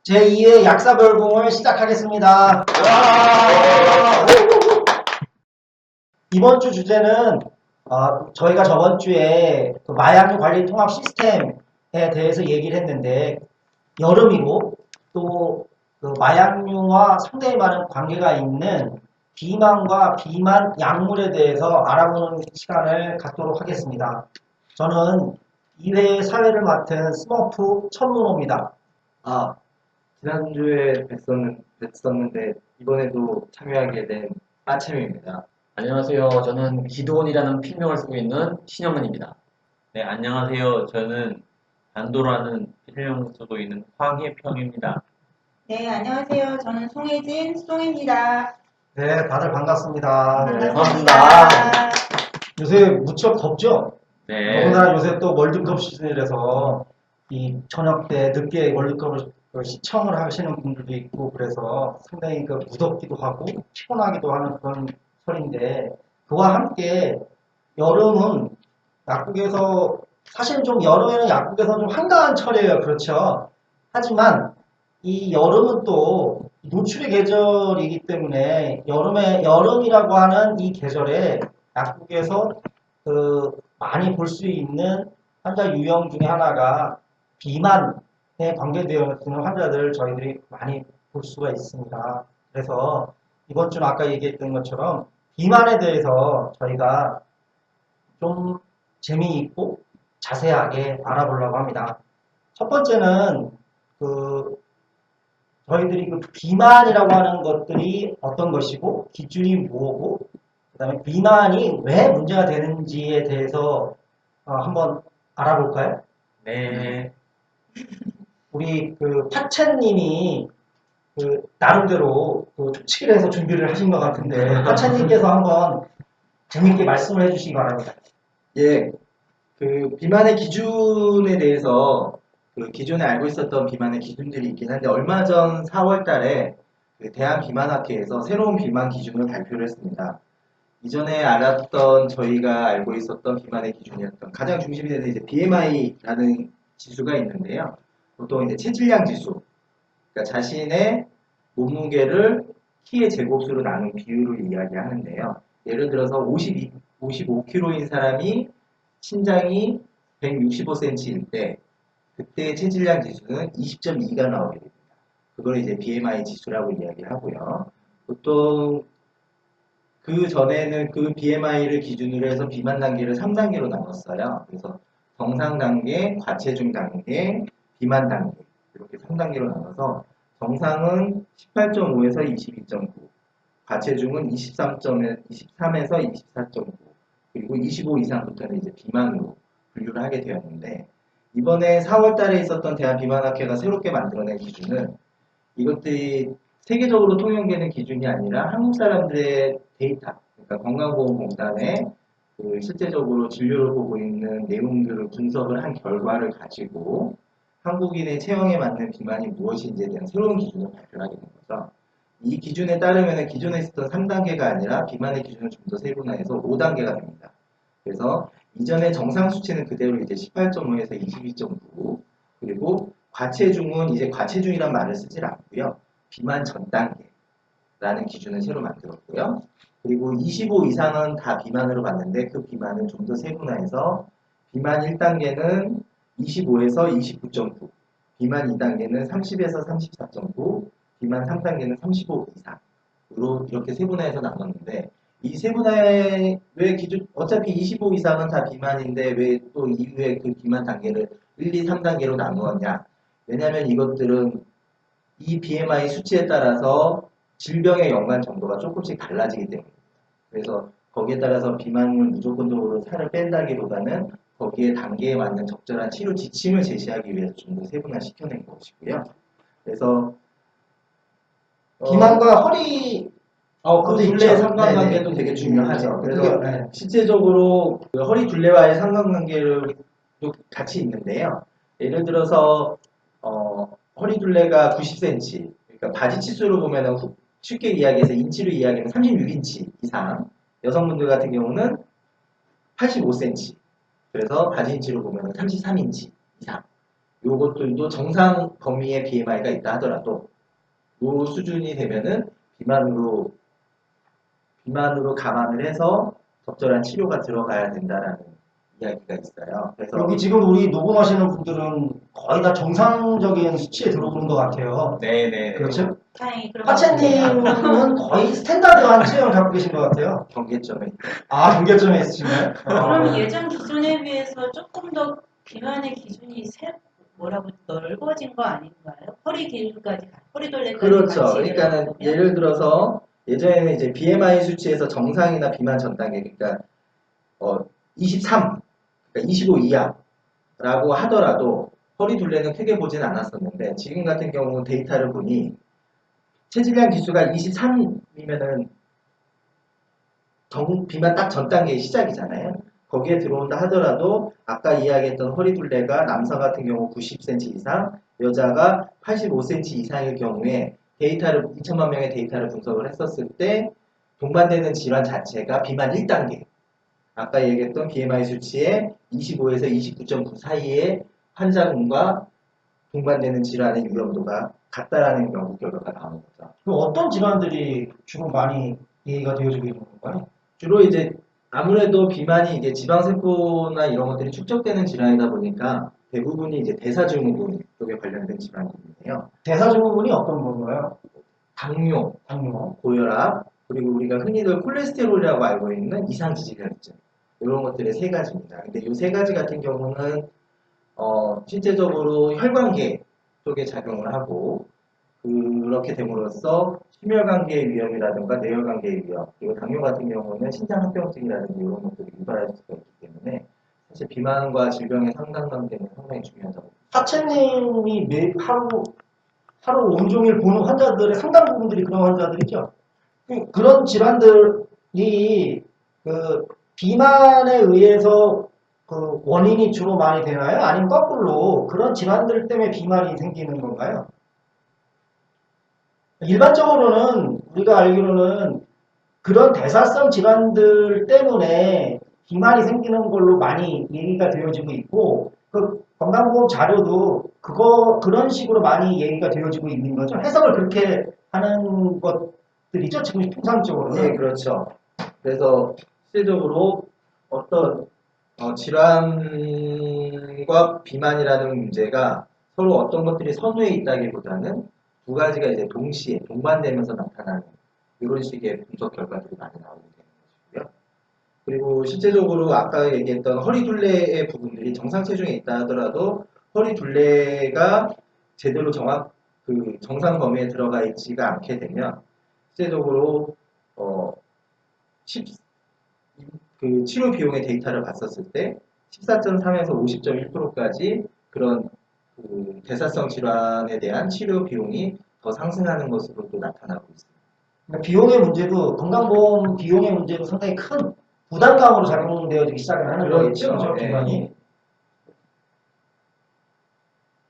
제2의 약사별공을 시작하겠습니다. 이번 주 주제는 저희가 저번 주에 그 마약류 관리 통합 시스템에 대해서 얘기를 했는데 여름이고 또 그 마약류와 상당히 많은 관계가 있는 비만과 비만 약물에 대해서 알아보는 시간을 갖도록 하겠습니다. 저는 2회 사회를 맡은 스머프 천문호입니다. 지난주에 뵀었는데 이번에도 참여하게 된 빠챔입니다. 안녕하세요. 저는 기도원이라는 필명을 쓰고 있는 신영근입니다. 네, 안녕하세요. 저는 반도라는 필명을 쓰고 있는 황혜평입니다. 네, 안녕하세요. 저는 송혜진, 송입니다. 네, 다들 반갑습니다. 반갑습니다. 요새 무척 덥죠? 네, 더군다나 요새 또 월드컵 시즌이라서 이 저녁 때 늦게 월드컵을 시청을 하시는 분들도 있고 그래서 상당히 그 무덥기도 하고 피곤하기도 하는 그런 설인데 그와 함께 여름은 약국에서 사실은 좀 여름에는 약국에서 좀 한가한 철이에요. 그렇죠? 하지만 이 여름은 또 노출의 계절이기 때문에 여름이라고 하는 이 계절에 약국에서 많이 볼 수 있는 환자 유형 중에 하나가 비만에 관계되어 있는 환자들 저희들이 많이 볼 수가 있습니다. 그래서 이번 주는 아까 얘기했던 것처럼 비만에 대해서 저희가 좀 재미있고 자세하게 알아보려고 합니다. 첫 번째는 저희들이 그 비만이라고 하는 것들이 어떤 것이고 기준이 뭐고 그다음에 비만이 왜 문제가 되는지에 대해서 한번 알아볼까요? 네, 우리 그 파채님이 나름대로 초치기를 해서 준비를 하신 것 같은데 파채님께서 한번 재밌게 말씀을 해주시기 바랍니다. 예, 그 비만의 기준에 대해서 그 기존에 알고 있었던 비만의 기준들이 있긴 한데 얼마 전 4월 달에 그 대한비만학회에서 새로운 비만 기준을 발표를 했습니다. 이전에 알았던 저희가 알고 있었던 비만의 기준이었던 가장 중심이 되는 이제 BMI라는 지수가 있는데요. 보통 이제 체질량 지수, 그러니까 자신의 몸무게를 키의 제곱수로 나눈 비율을 이야기하는데요. 예를 들어서 55kg인 사람이 신장이 165cm일 때 그때의 체질량 지수는 20.2가 나오게 됩니다. 그걸 이제 BMI 지수라고 이야기하고요. 보통 그 전에는 그 BMI를 기준으로 해서 비만 단계를 3단계로 나눴어요. 그래서 정상 단계, 과체중 단계, 비만 단계 이렇게 3단계로 나눠서 정상은 18.5에서 22.9, 과체중은 23에서 24.9, 그리고 25 이상부터는 이제 비만으로 분류를 하게 되었는데 이번에 4월 달에 있었던 대한비만학회가 새롭게 만들어낸 기준은 이것들이 세계적으로 통용되는 기준이 아니라 한국 사람들의 데이터, 그러니까 건강보험공단에 그 실제적으로 진료를 보고 있는 내용들을 분석을 한 결과를 가지고 한국인의 체형에 맞는 비만이 무엇인지에 대한 새로운 기준을 발표하게 된 거죠. 이 기준에 따르면 기존에 있었던 3단계가 아니라 비만의 기준을 좀 더 세분화해서 5단계가 됩니다. 그래서 이전에 정상 수치는 그대로 이제 18.5에서 22.9, 그리고 과체중은 이제 과체중이란 말을 쓰질 않고요. 비만 전 단계라는 기준을 새로 만들었고요. 그리고 25 이상은 다 비만으로 봤는데 그 비만을 좀 더 세분화해서 비만 1단계는 25에서 29.9, 비만 2단계는 30에서 34.9, 비만 3단계는 35 이상으로 이렇게 세분화해서 나눴는데 이 세분화의 왜 기준 어차피 25 이상은 다 비만인데 왜 또 이후에 그 비만 단계를 1, 2, 3단계로 나누었냐? 왜냐하면 이것들은 이 BMI 수치에 따라서 질병의 연관 정도가 조금씩 달라지기 때문입니다. 그래서 거기에 따라서 비만을 무조건적으로 살을 뺀다기보다는 거기에 단계에 맞는 적절한 치료 지침을 제시하기 위해서 좀 더 세분화시켜낸 것이고요. 그래서 비만과 허리 그 둘레의 상관관계도 되게 중요하죠. 그래서 실제적으로 그 허리 둘레와의 상관관계를 같이 있는데요. 예를 들어서 허리 둘레가 90cm, 그러니까 바지 치수로 보면 쉽게 이야기해서 인치로 이야기하면 36인치 이상, 여성분들 같은 경우는 85cm, 그래서 바지 인치로 보면 33인치 이상 요것들도 정상 범위의 BMI가 있다 하더라도 요 수준이 되면은 비만으로 감안을 해서 적절한 치료가 들어가야 된다라는 이야기가 있어요. 그래서 여기 지금 우리 녹음하시는 분들은 거의 다 정상적인 수치에 들어오는 것 같아요. 네네. 그렇죠? 다행히 그런 하채님은 거의 스탠다드한 체형을 갖고 계신 것 같아요. 경계점에 아, 경계점에 있으신가요? 그럼 예전 기준에 비해서 조금 더 비만의 기준이 넓어진 거 아닌가요? 허리 길이까지, 허리둘레까지 그렇죠. 같이 그러니까는 들어가면? 예를 들어서 예전에는 이제 BMI 수치에서 정상이나 비만 전 단계, 그러니까 23, 그러니까 25 이하라고 하더라도 허리 둘레는 크게 보진 않았었는데 지금 같은 경우 데이터를 보니 체질량 지수가 23이면은 비만 딱 전 단계의 시작이잖아요. 거기에 들어온다 하더라도 아까 이야기했던 허리 둘레가 남성 같은 경우 90cm 이상, 여자가 85cm 이상일 경우에 2천만 명의 데이터를 분석을 했었을 때 동반되는 질환 자체가 비만 1단계. 아까 얘기했던 BMI 수치의 25에서 29.9 사이의 환자군과 동반되는 질환의 위험도가 같다라는 연구 결과가 나오는 거죠. 그럼 어떤 질환들이 주로 많이 얘기가 되어지고 있는 건가요? 주로 이제 아무래도 비만이 이게 지방세포나 이런 것들이 축적되는 질환이다 보니까 대부분이 이제 대사증후군 쪽에 관련된 질환들이에요. 대사증후군이 어떤 건가요? 당뇨, 당뇨. 고혈압, 그리고 우리가 흔히들 콜레스테롤이라고 알고 있는 이상지질혈증 이런 것들의 세 가지입니다. 근데 이 세 가지 같은 경우는 실제적으로 혈관계 쪽에 작용을 하고 그렇게 됨으로써 심혈관계의 위험이라든가 뇌혈관계의 위험, 그리고 당뇨 같은 경우는 신장합병증이라든가 이런 것들이 유발할 수가 있기 때문에 사실 비만과 질병의 상관관계는 상당히 중요하다고. 하채님이 하루 온종일 보는 환자들의 상당 부분들이 그런 환자들이죠. 그런 질환들이 그 비만에 의해서 그 원인이 주로 많이 되나요? 아니면 거꾸로 그런 질환들 때문에 비만이 생기는 건가요? 일반적으로는 우리가 알기로는 그런 대사성 질환들 때문에 비만이 생기는 걸로 많이 얘기가 되어지고 있고, 그 건강보험 자료도 그런 식으로 많이 얘기가 되어지고 있는 거죠. 해석을 그렇게 하는 것들이죠. 지금 통상적으로는. 네, 그렇죠. 그래서 실제적으로 어떤 질환과 비만이라는 문제가 서로 어떤 것들이 선후에 있다기보다는 두 가지가 이제 동시에 동반되면서 나타나는 이런 식의 분석 결과들이 많이 나오게 되는 것이고요. 그리고 실제적으로 아까 얘기했던 허리 둘레의 부분들이 정상 체중에 있다 하더라도 허리 둘레가 제대로 정상 범위에 들어가 있지가 않게 되면 실제적으로 그 치료 비용의 데이터를 봤었을 때 14.3에서 50.1%까지 그런 그 대사성 질환에 대한 치료 비용이 더 상승하는 것으로도 나타나고 있습니다. 그러니까 비용의 문제도 건강보험 비용의 문제도 상당히 큰 부담감으로 작용되어지기 시작을 하는 거겠죠. 그렇죠. 비만이.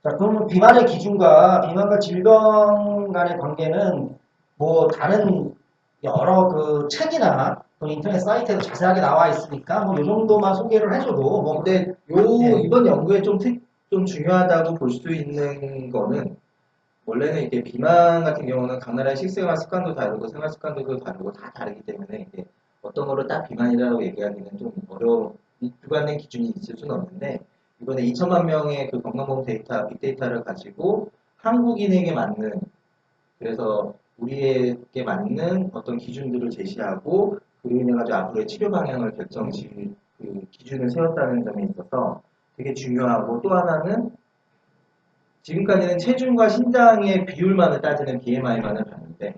자, 그럼 비만의 기준과 비만과 질병 간의 관계는 뭐 다른 여러 그 책이나 또는 인터넷 사이트에도 자세하게 나와 있으니까 뭐 이 정도만 소개를 해줘도 뭐 근데 네. 이번 연구에 좀 중요하다고 볼 수 있는 거는 원래는 이게 비만 같은 경우는 각 나라의 식생활 습관도 다르고 생활 습관도 다르고 다 다르기 때문에 이게 어떤 거를 딱 비만이라고 얘기하기는 좀 주관된 기준이 있을 수는 없는데 이번에 2천만 명의 그 건강보험 데이터, 빅데이터를 가지고 한국인에게 맞는 그래서 우리에게 맞는 어떤 기준들을 제시하고 그로 인해 가지고 앞으로의 치료 방향을 그 기준을 세웠다는 점에 있어서 되게 중요하고 또 하나는 지금까지는 체중과 신장의 비율만을 따지는 BMI만을 봤는데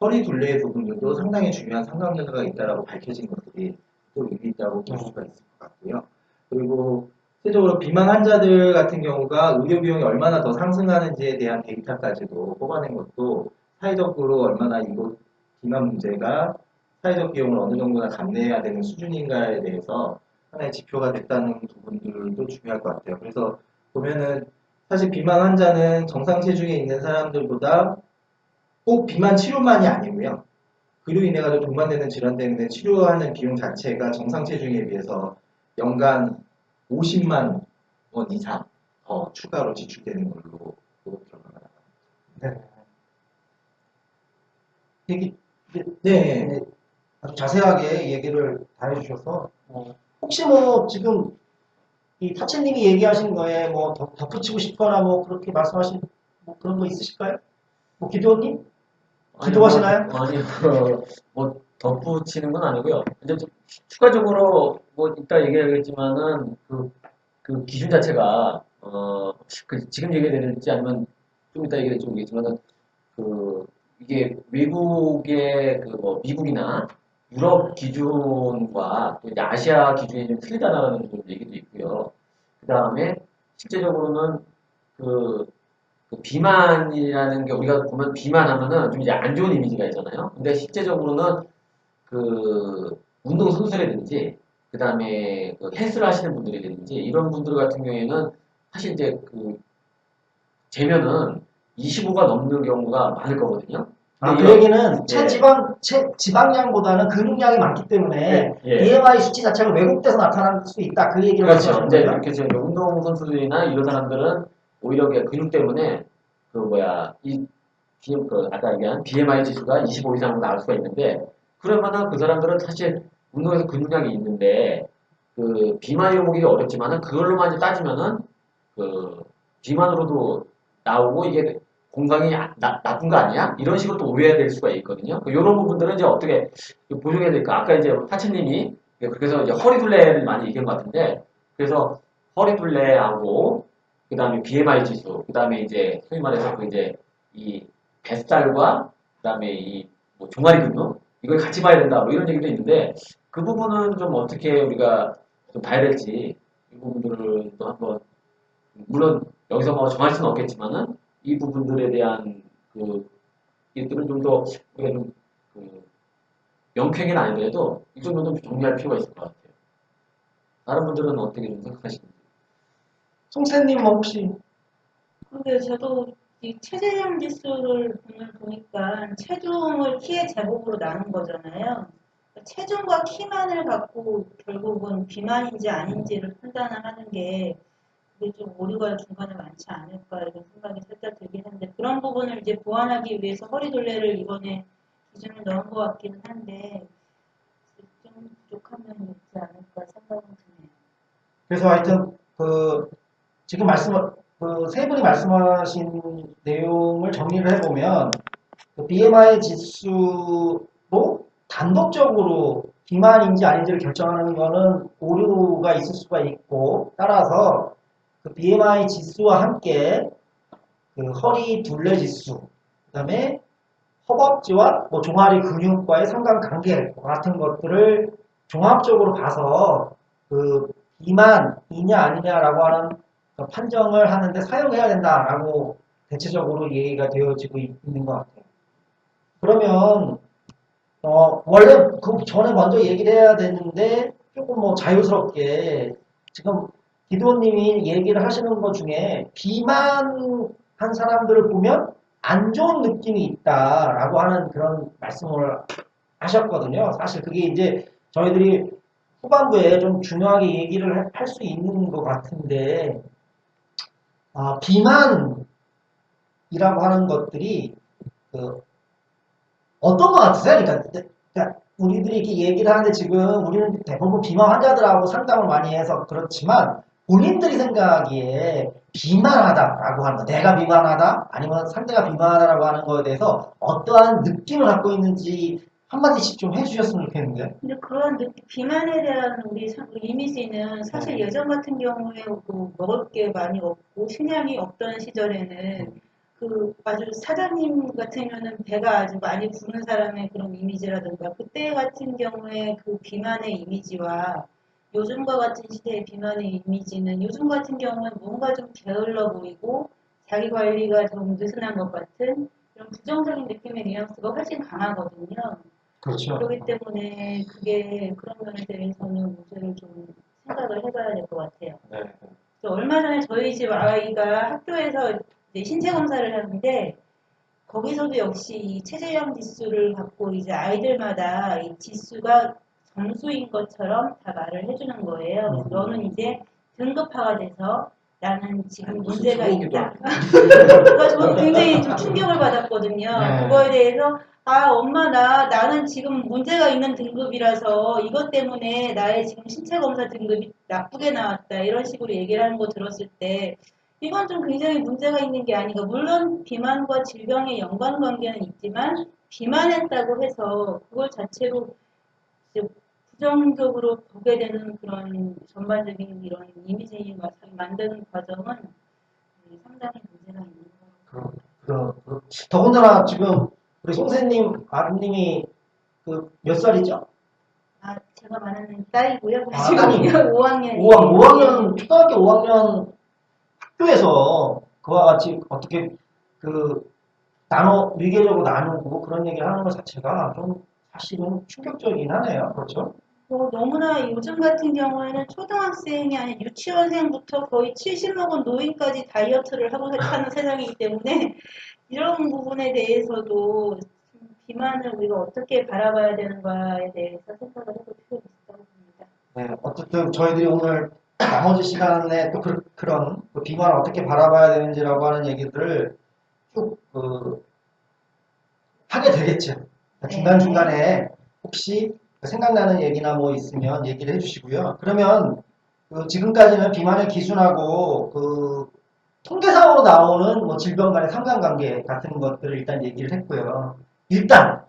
허리 둘레의 부분들도 상당히 중요한 상관관계가 있다라고 밝혀진 것들이 또 의미 있다고 볼 수가 있을 것 같고요. 그리고 실제적으로 비만 환자들 같은 경우가 의료 비용이 얼마나 더 상승하는지에 대한 데이터까지도 뽑아낸 것도 사회적으로 얼마나 이거 비만 문제가 사회적 비용을 어느 정도나 감내해야 되는 수준인가에 대해서 하나의 지표가 됐다는 부분들도 중요할 것 같아요. 그래서 보면은 사실 비만 환자는 정상 체중에 있는 사람들보다 꼭 비만 치료만이 아니고요. 그로 인해 가지고 동반되는 질환 때문에 치료하는 비용 자체가 정상 체중에 비해서 연간 50만 원 이상 더 추가로 지출되는 걸로 결과가 나갑니다. 네. 얘기, 네. 네, 아주 자세하게 얘기를 다 해주셔서 혹시 뭐 지금 이 타치님이 얘기하신 거에 뭐 덧붙이고 싶거나 뭐 그렇게 말씀하신 뭐 그런 거 있으실까요? 뭐 기도원님? 기도하시나요? 아니요, 뭐 덧붙이는 건 아니고요. 이제 좀 추가적으로 뭐 이따 얘기하겠지만은 그 기준 자체가 지금 얘기될지 아니면 좀 이따 얘기될지 모르겠지만은 이게 외국의 뭐 미국이나 유럽 기준과 또 이제 아시아 기준이 좀 틀리다라는 그런 얘기도 있고요. 그 다음에 실제적으로는 그 비만이라는 게 우리가 보면 비만하면은 좀 이제 안 좋은 이미지가 있잖아요. 근데 실제적으로는 운동 선수라든지 그 다음에 헬스를 하시는 분들이라든지 이런 분들 같은 경우에는 사실 이제 재면은 25가 넘는 경우가 많을 거거든요. 아, 근데 그 얘기는 예. 지방량보다는 근육량이 많기 때문에 예. BMI 수치 자체가 왜곡돼서 나타날 수 있다. 그 얘기를 그렇죠. 말씀하시는 이제 거예요? 이렇게 이제 운동 선수들이나 이런 사람들은 오히려 근육 때문에 아까 얘기한 BMI 지수가 25 이상으로 나올 수가 있는데 그러면은 그 사람들은 사실 운동에서 근육량이 있는데 비만으로 보기 어렵지만은 그걸로만 이제 따지면은 비만으로도 나오고 이게 건강이 나쁜 거 아니야? 이런 식으로 또 오해될 수가 있거든요. 이런 부분들은 이제 어떻게 보정해야 될까? 아까 이제 타치님이 그래서 이제 허리둘레를 많이 얘기한 것 같은데 그래서 허리둘레하고 그 다음에 BMI 지수, 그 다음에 이제 소위 말해서 이제 이 뱃살과 그 다음에 뭐 종아리 근육 이걸 같이 봐야 된다 뭐 이런 얘기도 있는데 그 부분은 좀 어떻게 우리가 좀 봐야 될지 이 부분들을 또 한번 물론 여기서 뭐 정할 수는 없겠지만은 이 부분들에 대한 이들은 좀 더 우리가 좀 명쾌하게는 아니더라도 이 정도는 좀 정리할 필요가 있을 것 같아요. 다른 분들은 어떻게 좀 생각하시는지? 송쌤님 뭐 혹시 근데 저도 이 체질량 지수를 보니까 체중을 키의 제곱으로 나눈 거잖아요. 체중과 키만을 갖고 결국은 비만인지 아닌지를 판단을 하는 게 그게 좀 오류가 중간에 많지 않을까 이런 생각이 살짝 들긴 한데 그런 부분을 이제 보완하기 위해서 허리둘레를 이번에 기준을 넣은 것 같기는 한데 좀 부족한 면이 있지 않을까 생각은 드네요. 그래서 하여튼 지금 세 분이 말씀하신 내용을 정리를 해보면 BMI 지수로 단독적으로 비만인지 아닌지를 결정하는 거는 오류가 있을 수가 있고 따라서 BMI 지수와 함께 허리 둘레 지수, 그다음에 허벅지와 뭐 종아리 근육과의 상관관계 같은 것들을 종합적으로 봐서 비만이냐 아니냐라고 하는 판정을 하는데 사용해야 된다라고 대체적으로 얘기가 되어지고 있는 것 같아요. 그러면 원래 그 전에 먼저 얘기를 해야 되는데 조금 뭐 자유스럽게 지금 기도님이 얘기를 하시는 것 중에 비만한 사람들을 보면 안 좋은 느낌이 있다라고 하는 그런 말씀을 하셨거든요. 사실 그게 이제 저희들이 후반부에 좀 중요하게 얘기를 할 수 있는 것 같은데 비만이라고 하는 것들이 어떤 것 같으세요? 그러니까 우리들이 이렇게 얘기를 하는데 지금 우리는 대부분 비만 환자들하고 상담을 많이 해서 그렇지만 본인들이 생각하기에 비만하다라고 하는 거, 내가 비만하다 아니면 상대가 비만하다라고 하는 거에 대해서 어떠한 느낌을 갖고 있는지 한마디씩 좀 해주셨으면 좋겠는데. 근데 그런 비만에 대한 우리 이미지는 사실 예전 같은 경우에 먹을 게 많이 없고 식량이 없던 시절에는 아주 사장님 같으면은 배가 아주 많이 부른 사람의 그런 이미지라든가 그때 같은 경우에 그 비만의 이미지와 요즘과 같은 시대의 비만의 이미지는 요즘 같은 경우는 뭔가 좀 게을러 보이고 자기 관리가 좀 느슨한 것 같은 그런 부정적인 느낌의 뉘앙스가 훨씬 강하거든요. 그렇죠. 그렇기 때문에 그런 면에 대해서는 문제를 좀 생각을 해봐야 될 것 같아요. 네. 얼마 전에 저희 집 아이가 학교에서 이제 신체 검사를 하는데 거기서도 역시 이 체질량 지수를 갖고 이제 아이들마다 이 지수가 점수인 것처럼 다 말을 해주는 거예요. 그래서 너는 이제 등급화가 돼서 라는 지금 아니, 무슨 문제가 소고기도 있다. 그래서 저는 굉장히 좀 충격을 받았거든요. 네. 그거에 대해서 아 엄마 나는 지금 문제가 있는 등급이라서 이것 때문에 나의 지금 신체 검사 등급이 나쁘게 나왔다 이런 식으로 얘기를 하는 거 들었을 때 이건 좀 굉장히 문제가 있는 게 아닌가. 물론 비만과 질병의 연관관계는 있지만 비만했다고 해서 그걸 자체로 이제 부정적으로 보게 되는 그런 전반적인 이런 이미지 만드는 과정은 상당히 문제가 있는 것 같아요. 더군다나 지금 우리 송새님 아드님이 그 몇 살이죠? 아, 제가 말하는 딸이고요. 아, 지금 딸이. 5학년. 5학년, 초등학교 5학년 학교에서 그와 같이 어떻게 그 위계적으로 나누고 그런 얘기를 하는 것 자체가 좀 사실은 충격적이긴 하네요. 그렇죠? 너무나 요즘 같은 경우에는 초등학생이 아닌 유치원생부터 거의 70 먹은 노인까지 다이어트를 하고 사는 세상이기 때문에 이런 부분에 대해서도 비만을 우리가 어떻게 바라봐야 되는가에 대해서 생각을 해볼 필요가 있다고 봅니다. 네, 어쨌든 저희들이 오늘 나머지 시간에 또 그런 그 비만을 어떻게 바라봐야 되는지라고 하는 얘기들을 쭉 하게 되겠죠. 중간중간에 혹시 생각나는 얘기나 뭐 있으면 얘기를 해주시고요. 그러면 지금까지는 비만을 기준하고 통계상으로 나오는 뭐 질병 간의 상관관계 같은 것들을 일단 얘기를 했고요. 일단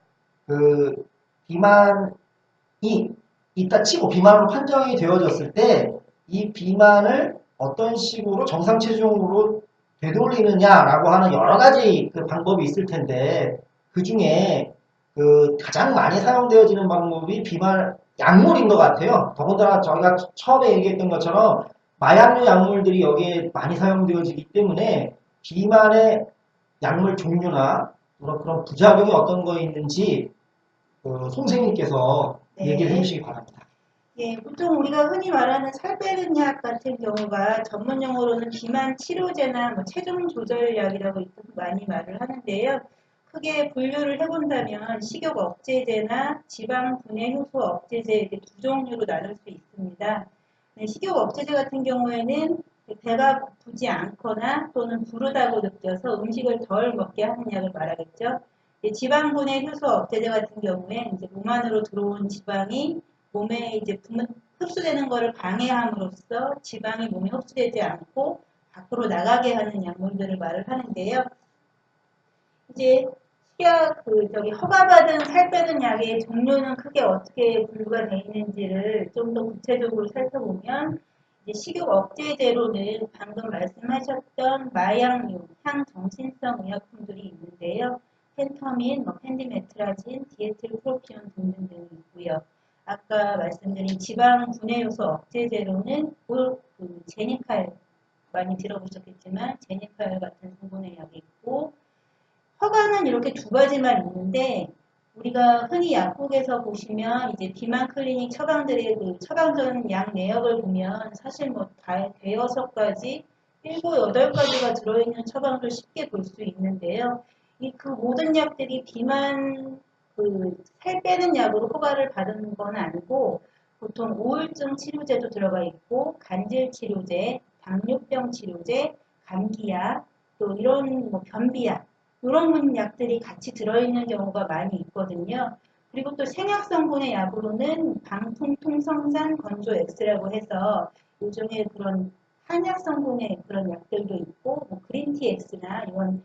그 비만이 있다 치고 비만으로 판정이 되어졌을 때 이 비만을 어떤 식으로 정상 체중으로 되돌리느냐라고 하는 여러 가지 그 방법이 있을 텐데 그 중에 가장 많이 사용되어지는 방법이 비만 약물인 것 같아요. 더군다나 저희가 처음에 얘기했던 것처럼 마약류 약물들이 여기에 많이 사용되어지기 때문에 비만의 약물 종류나 그런 부작용이 어떤 거 있는지 송생님께서 네. 얘기를 해주시기 바랍니다. 예, 보통 우리가 흔히 말하는 살 빼는 약 같은 경우가 전문 용어로는 비만 치료제나 뭐 체중 조절약이라고 많이 말을 하는데요. 크게 분류를 해본다면 식욕 억제제나 지방 분해 효소 억제제 이렇게 두 종류로 나눌 수 있습니다. 네, 식욕 억제제 같은 경우에는 배가 고프지 않거나 또는 부르다고 느껴서 음식을 덜 먹게 하는 약을 말하겠죠. 지방 분해 효소 억제제 같은 경우에 이제 몸 안으로 들어온 지방이 몸에 이제 흡수되는 것을 방해함으로써 지방이 몸에 흡수되지 않고 밖으로 나가게 하는 약물들을 말을 하는데요. 이제 허가받은 살 빼는 약의 종류는 크게 어떻게 분류가 되어 있는지를 좀 더 구체적으로 살펴보면 이제 식욕 억제제로는 방금 말씀하셨던 마약류, 향정신성 의약품들이 있는데요. 펜터민, 펜디메트라진, 디에틸프로피온 등등이 있고요. 아까 말씀드린 지방 분해 요소 억제제로는 제니칼 많이 들어보셨겠지만 제니칼 같은 성분의 약이 있고 허가는 이렇게 두 가지만 있는데 우리가 흔히 약국에서 보시면 이제 비만 클리닉 처방들의 처방전 약 내역을 보면 사실 대여섯 가지, 7, 8가지가 들어있는 처방을 쉽게 볼 수 있는데요. 그 모든 약들이 비만 살 빼는 약으로 허가를 받은 건 아니고 보통 우울증 치료제도 들어가 있고 간질 치료제, 당뇨병 치료제, 감기약, 또 이런 변비약 이런 약들이 같이 들어있는 경우가 많이 있거든요. 그리고 또 생약 성분의 약으로는 방풍통성산 건조 X라고 해서 요즘에 그런 한약 성분의 그런 약들도 있고 그린티 X나 이런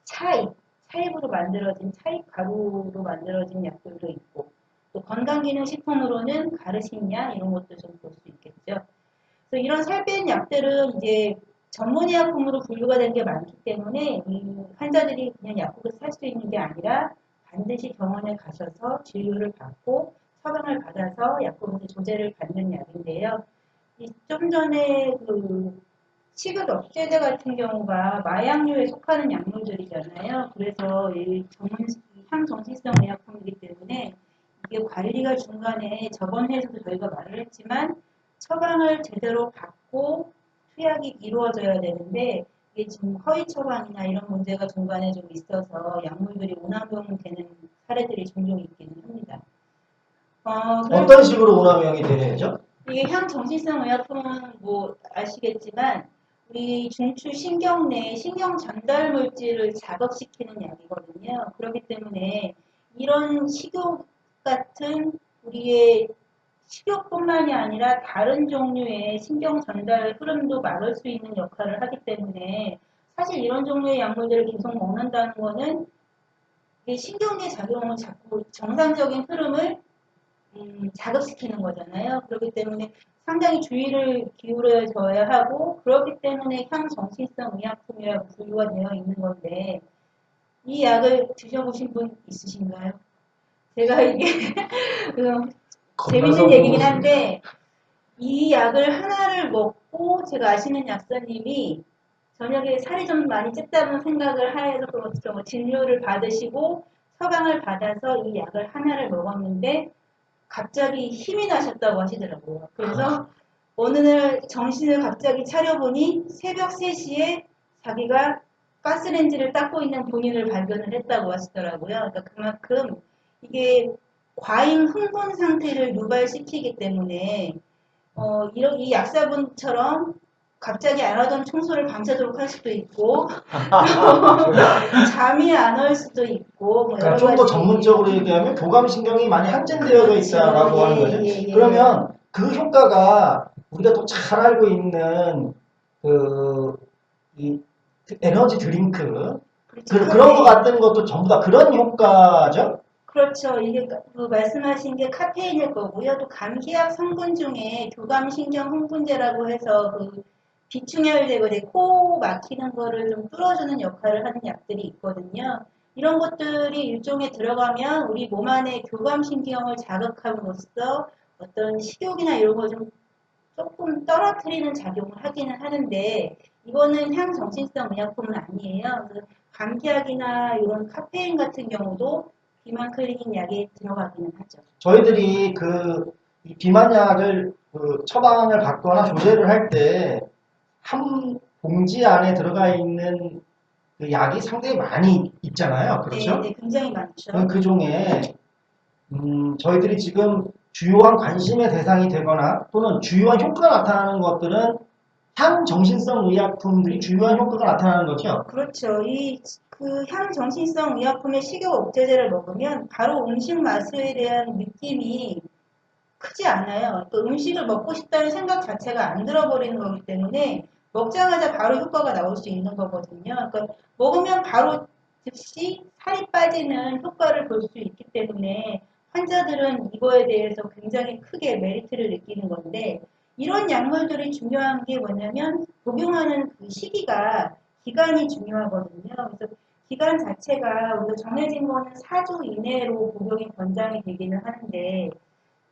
차잎으로 만들어진 차잎 가루로 만들어진 약들도 있고 또 건강기능식품으로는 가르신약 이런 것도 좀 볼 수 있겠죠. 그래서 이런 살 빼는 약들은 이제 전문의약품으로 분류가 된 게 많기 때문에 이 환자들이 그냥 약국에서 살 수 있는 게 아니라 반드시 병원에 가셔서 진료를 받고 처방을 받아서 약국에서 조제를 받는 약인데요. 좀 전에 식욕 억제제 같은 경우가 마약류에 속하는 약물들이잖아요. 그래서 이 향정신성 의약품이기 때문에 이게 관리가 중간에 저번 회에서도 저희가 말을 했지만 처방을 제대로 받고 투약이 이루어져야 되는데 이게 지금 허위 처방이나 이런 문제가 중간에 좀 있어서 약물들이 오남용되는 사례들이 종종 있기는 합니다. 어떤 식으로 오남용이 되죠? 이게 향정신성 의약품은 아시겠지만 우리 중추 신경 내 신경 전달 물질을 자극시키는 약이거든요. 그렇기 때문에 이런 식욕 같은 우리의 식욕뿐만이 아니라 다른 종류의 신경 전달 흐름도 막을 수 있는 역할을 하기 때문에 사실 이런 종류의 약물들을 계속 먹는다는 거는 이게 신경계 작용을 자꾸 정상적인 흐름을 자극시키는 거잖아요. 그렇기 때문에 상당히 주의를 기울여져야 하고 그렇기 때문에 향정신성 의약품이라고 분류가 되어 있는 건데 이 약을 드셔보신 분 있으신가요? 제가 이게 재밌는 얘기긴 한데 이 약을 하나를 먹고 제가 아시는 약사님이 저녁에 살이 좀 많이 쪘다는 생각을 하여서 그렇죠. 진료를 받으시고 처방을 받아서 이 약을 하나를 먹었는데 갑자기 힘이 나셨다고 하시더라고요. 그래서 어느 날 정신을 갑자기 차려보니 새벽 3시에 자기가 가스레인지를 닦고 있는 본인을 발견을 했다고 하시더라고요. 그러니까 그만큼 이게 과잉 흥분 상태를 유발시키기 때문에 이런 이 약사분처럼 갑자기 안 하던 청소를 밤새도록 할 수도 있고 잠이 안 올 수도 있고 뭐 그러니까 여러 좀 더 가지 전문적으로 얘기하면 교감신경이 많이 항진되어져 있다라고 하는 거죠. 예. 그러면 그 효과가 우리가 또 잘 알고 있는 이 에너지 드링크 그렇죠. 그런 거 같은 것도 전부 다 그런 효과죠. 그렇죠. 이게 그 말씀하신 게 카페인일 거고요. 또 감기약 성분 중에 교감신경 흥분제라고 해서 그 비충혈되고 코 막히는 거를 좀 뚫어주는 역할을 하는 약들이 있거든요. 이런 것들이 일종에 들어가면 우리 몸 안에 교감신경을 자극함으로써 어떤 식욕이나 이런 걸 좀 조금 떨어뜨리는 작용을 하기는 하는데 이거는 향정신성 의약품은 아니에요. 그래서 감기약이나 이런 카페인 같은 경우도 비만 클리닉 약에 들어가기는 하죠. 저희들이 이 비만약을 처방을 받거나 조제를 할 때 한 봉지 안에 들어가 있는 그 약이 상당히 많이 있잖아요. 그렇죠? 네, 굉장히 많죠. 그 중에 저희들이 지금 주요한 관심의 대상이 되거나 또는 주요한 효과가 나타나는 것들은 향정신성 의약품들이 주요한 효과가 나타나는 거죠. 그렇죠. 그 향정신성 의약품의 식욕 억제제를 먹으면 바로 음식 맛에 대한 느낌이 크지 않아요. 또 음식을 먹고 싶다는 생각 자체가 안 들어버리는 거기 때문에 먹자마자 바로 효과가 나올 수 있는 거거든요. 그러니까 먹으면 바로 즉시 살이 빠지는 효과를 볼 수 있기 때문에 환자들은 이거에 대해서 굉장히 크게 메리트를 느끼는 건데 이런 약물들이 중요한 게 뭐냐면 복용하는 그 시기가 기간이 중요하거든요. 그래서 기간 자체가 우리가 정해진 거는 4주 이내로 복용이 권장이 되기는 하는데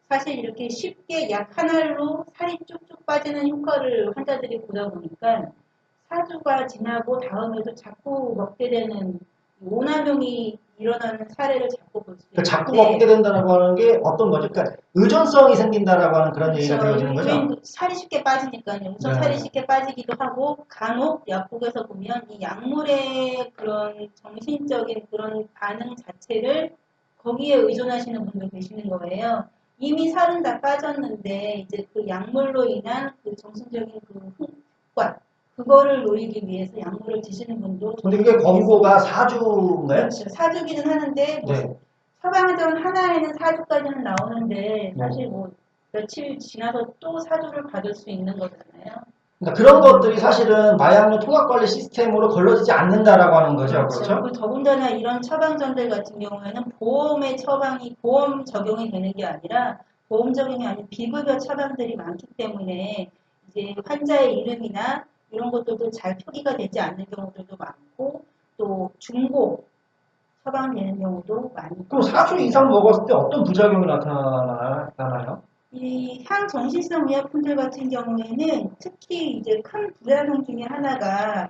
사실 이렇게 쉽게 약 하나로 살이 쭉쭉 빠지는 효과를 환자들이 보다 보니까 4주가 지나고 다음에도 자꾸 먹게 되는 오남용이 일어나는 사례를 자꾸 볼 수 있는데 자꾸 먹게 된다고 하는 게 어떤 거죠? 그러니까 의존성이 생긴다라고 하는 그런 얘기가 되어지는 거죠. 우린 살이 쉽게 빠지니까요. 우선 네. 살이 쉽게 빠지기도 하고 간혹 약국에서 보면 이 약물의 그런 정신적인 그런 반응 자체를 거기에 의존하시는 분도 계시는 거예요. 이미 살은 다 빠졌는데 이제 그 약물로 인한 그 정신적인 그 효과 그거를 노리기 위해서 약물을 드시는 분도 근데 그게 권고가 4주인가요? 그렇죠. 사주기는 하는데 뭐 네. 처방전 하나에는 4주까지는 나오는데 네. 사실 뭐 며칠 지나서 또 4주를 받을 수 있는 거잖아요. 그러니까 그런 것들이 사실은 마약류 통합관리 시스템으로 걸러지지 않는다라고 하는 거죠. 그렇죠? 그리고 더군다나 이런 처방전들 같은 경우에는 보험의 처방이 보험 적용이 되는 게 아니라 보험 적용이 아닌 비급여 처방들이 많기 때문에 이제 환자의 이름이나 이런 것들도 잘 표기가 되지 않는 경우들도 많고 또 중고 처방되는 경우도 많이 그럼 4주 이상 먹었을 때 어떤 부작용이 나타나요? 이 향정신성 의약품들 같은 경우에는 특히 이제 큰 부작용 중에 하나가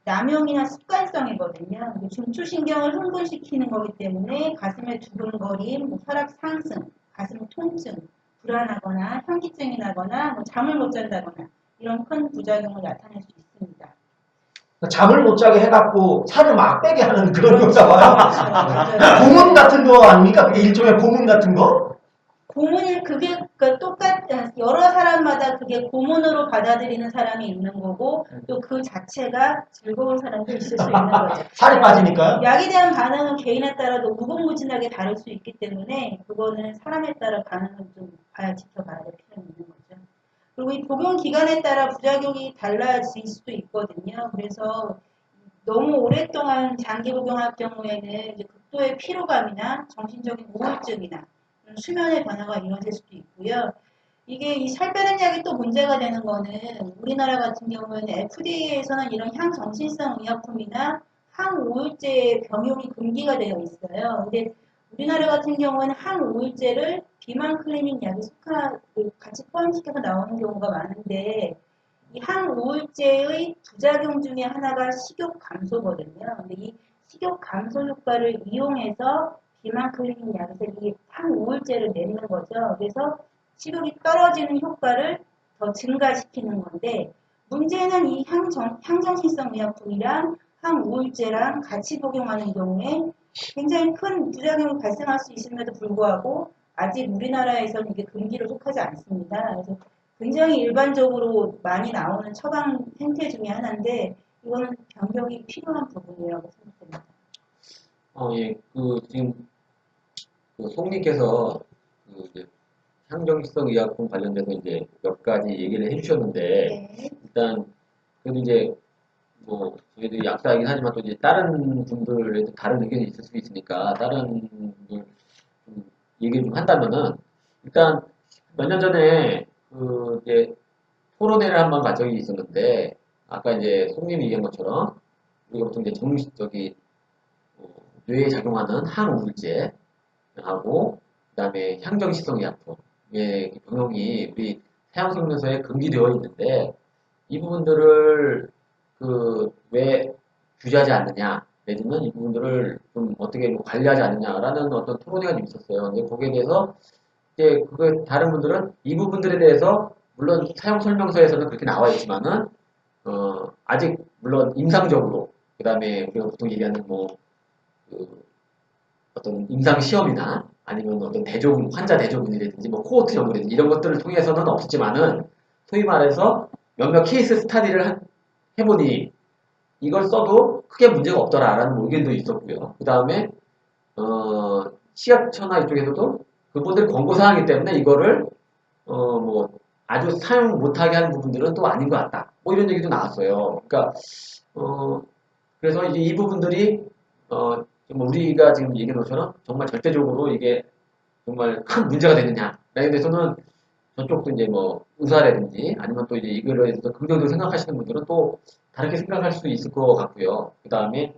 남용이나 습관성이거든요. 중추신경을 흥분시키는 거기 때문에 가슴의 두근거림, 뭐 혈압 상승, 가슴 통증, 불안하거나 현기증이 나거나 뭐 잠을 못 잔다거나 이런 큰 부작용을 나타낼 수 있습니다. 잠을 못 자게 해갖고 살을 막 빼게 하는 그런 거가 와요. 맞아요. 고문 같은 거 아닙니까? 그게 일종의 고문 같은 거? 고문이 그게 그러니까 여러 사람마다 그게 고문으로 받아들이는 사람이 있는 거고 또 그 자체가 즐거운 사람도 있을 수 있는 거죠. 살이 빠지니까요. 약에 대한 반응은 개인에 따라도 무궁무진하게 다를 수 있기 때문에 그거는 사람에 따라 반응을 좀 지켜봐야 될 필요는 있는 거죠. 그리고 이 복용 기간에 따라 부작용이 달라질 수도 있거든요. 그래서 너무 오랫동안 장기 복용할 경우에는 이제 극도의 피로감이나 정신적인 우울증이나 수면의 변화가 이루어질 수도 있고요. 이게 이 살 빼는 약이 또 문제가 되는 거는 우리나라 같은 경우에는 FDA에서는 이런 향정신성 의약품이나 항우울제의 병용이 금기가 되어 있어요. 근데 우리나라 같은 경우에는 항우울제를 비만 클리닉 약에 같이 포함시켜서 나오는 경우가 많은데 이 항우울제의 부작용 중에 하나가 식욕 감소거든요. 근데 이 식욕 감소 효과를 이용해서 비만 클리닉 약에서 이 항우울제를 내는 거죠. 그래서 식욕이 떨어지는 효과를 더 증가시키는 건데 문제는 이 향정신성 의약품이랑 항우울제랑 같이 복용하는 경우에 굉장히 큰 부작용이 발생할 수 있음에도 불구하고 아직 우리나라에서는 이게 금기로 속하지 않습니다. 그래서 굉장히 일반적으로 많이 나오는 처방 행태 중에 하나인데 이거는 변경이 필요한 부분이라고 생각됩니다. 예, 지금 송님께서 이제 향정신성 의약품 관련돼서 이제 몇 가지 얘기를 해주셨는데 네. 일단 그래도 이제 뭐 저희도 약사이긴 하지만 또 이제 다른 분들의 다른 의견이 있을 수 있으니까 다른 분들 좀 얘기를 좀 한다면은 일단 몇 년 전에 이제 토론회를 한번 간 적이 있었는데 아까 이제 송님이 얘기한 것처럼 우리가 보통 이제 뇌에 작용하는 항우울제하고 그다음에 향정신성 의약품의 병용이 우리 사형설명서에 금기되어 있는데 이 부분들을 왜 규제하지 않느냐 내지는 이 부분들을 좀 어떻게 뭐 관리하지 않느냐라는 어떤 토론회가 좀 있었어요. 근데 거기에 대해서 이제 다른 분들은 이 부분들에 대해서 물론 사용 설명서에서는 그렇게 나와 있지만은 아직 물론 임상적으로 그다음에 우리가 보통 얘기하는 그 어떤 임상 시험이나 아니면 어떤 환자 대조군이라든지 뭐 코호트 연구라든지 이런 것들을 통해서는 없었지만은 소위 말해서 몇몇 케이스 스타디를 해보니 이걸 써도 크게 문제가 없더라라는 뭐 의견도 있었고요. 그 다음에 식약처나 이쪽에서도 그분들 권고사항이기 때문에 이거를 뭐 아주 사용 못하게 하는 부분들은 또 아닌 것 같다. 뭐 이런 얘기도 나왔어요. 그러니까 그래서 이제 이 부분들이 정말 우리가 지금 얘기한 것처럼 정말 절대적으로 이게 정말 큰 문제가 되느냐에 대해서는 저쪽도 이제 뭐 의사라든지 아니면 또 이제 이거에 대해서 긍정적으로 생각하시는 분들은 또 다르게 생각할 수도 있을 것 같고요. 그 다음에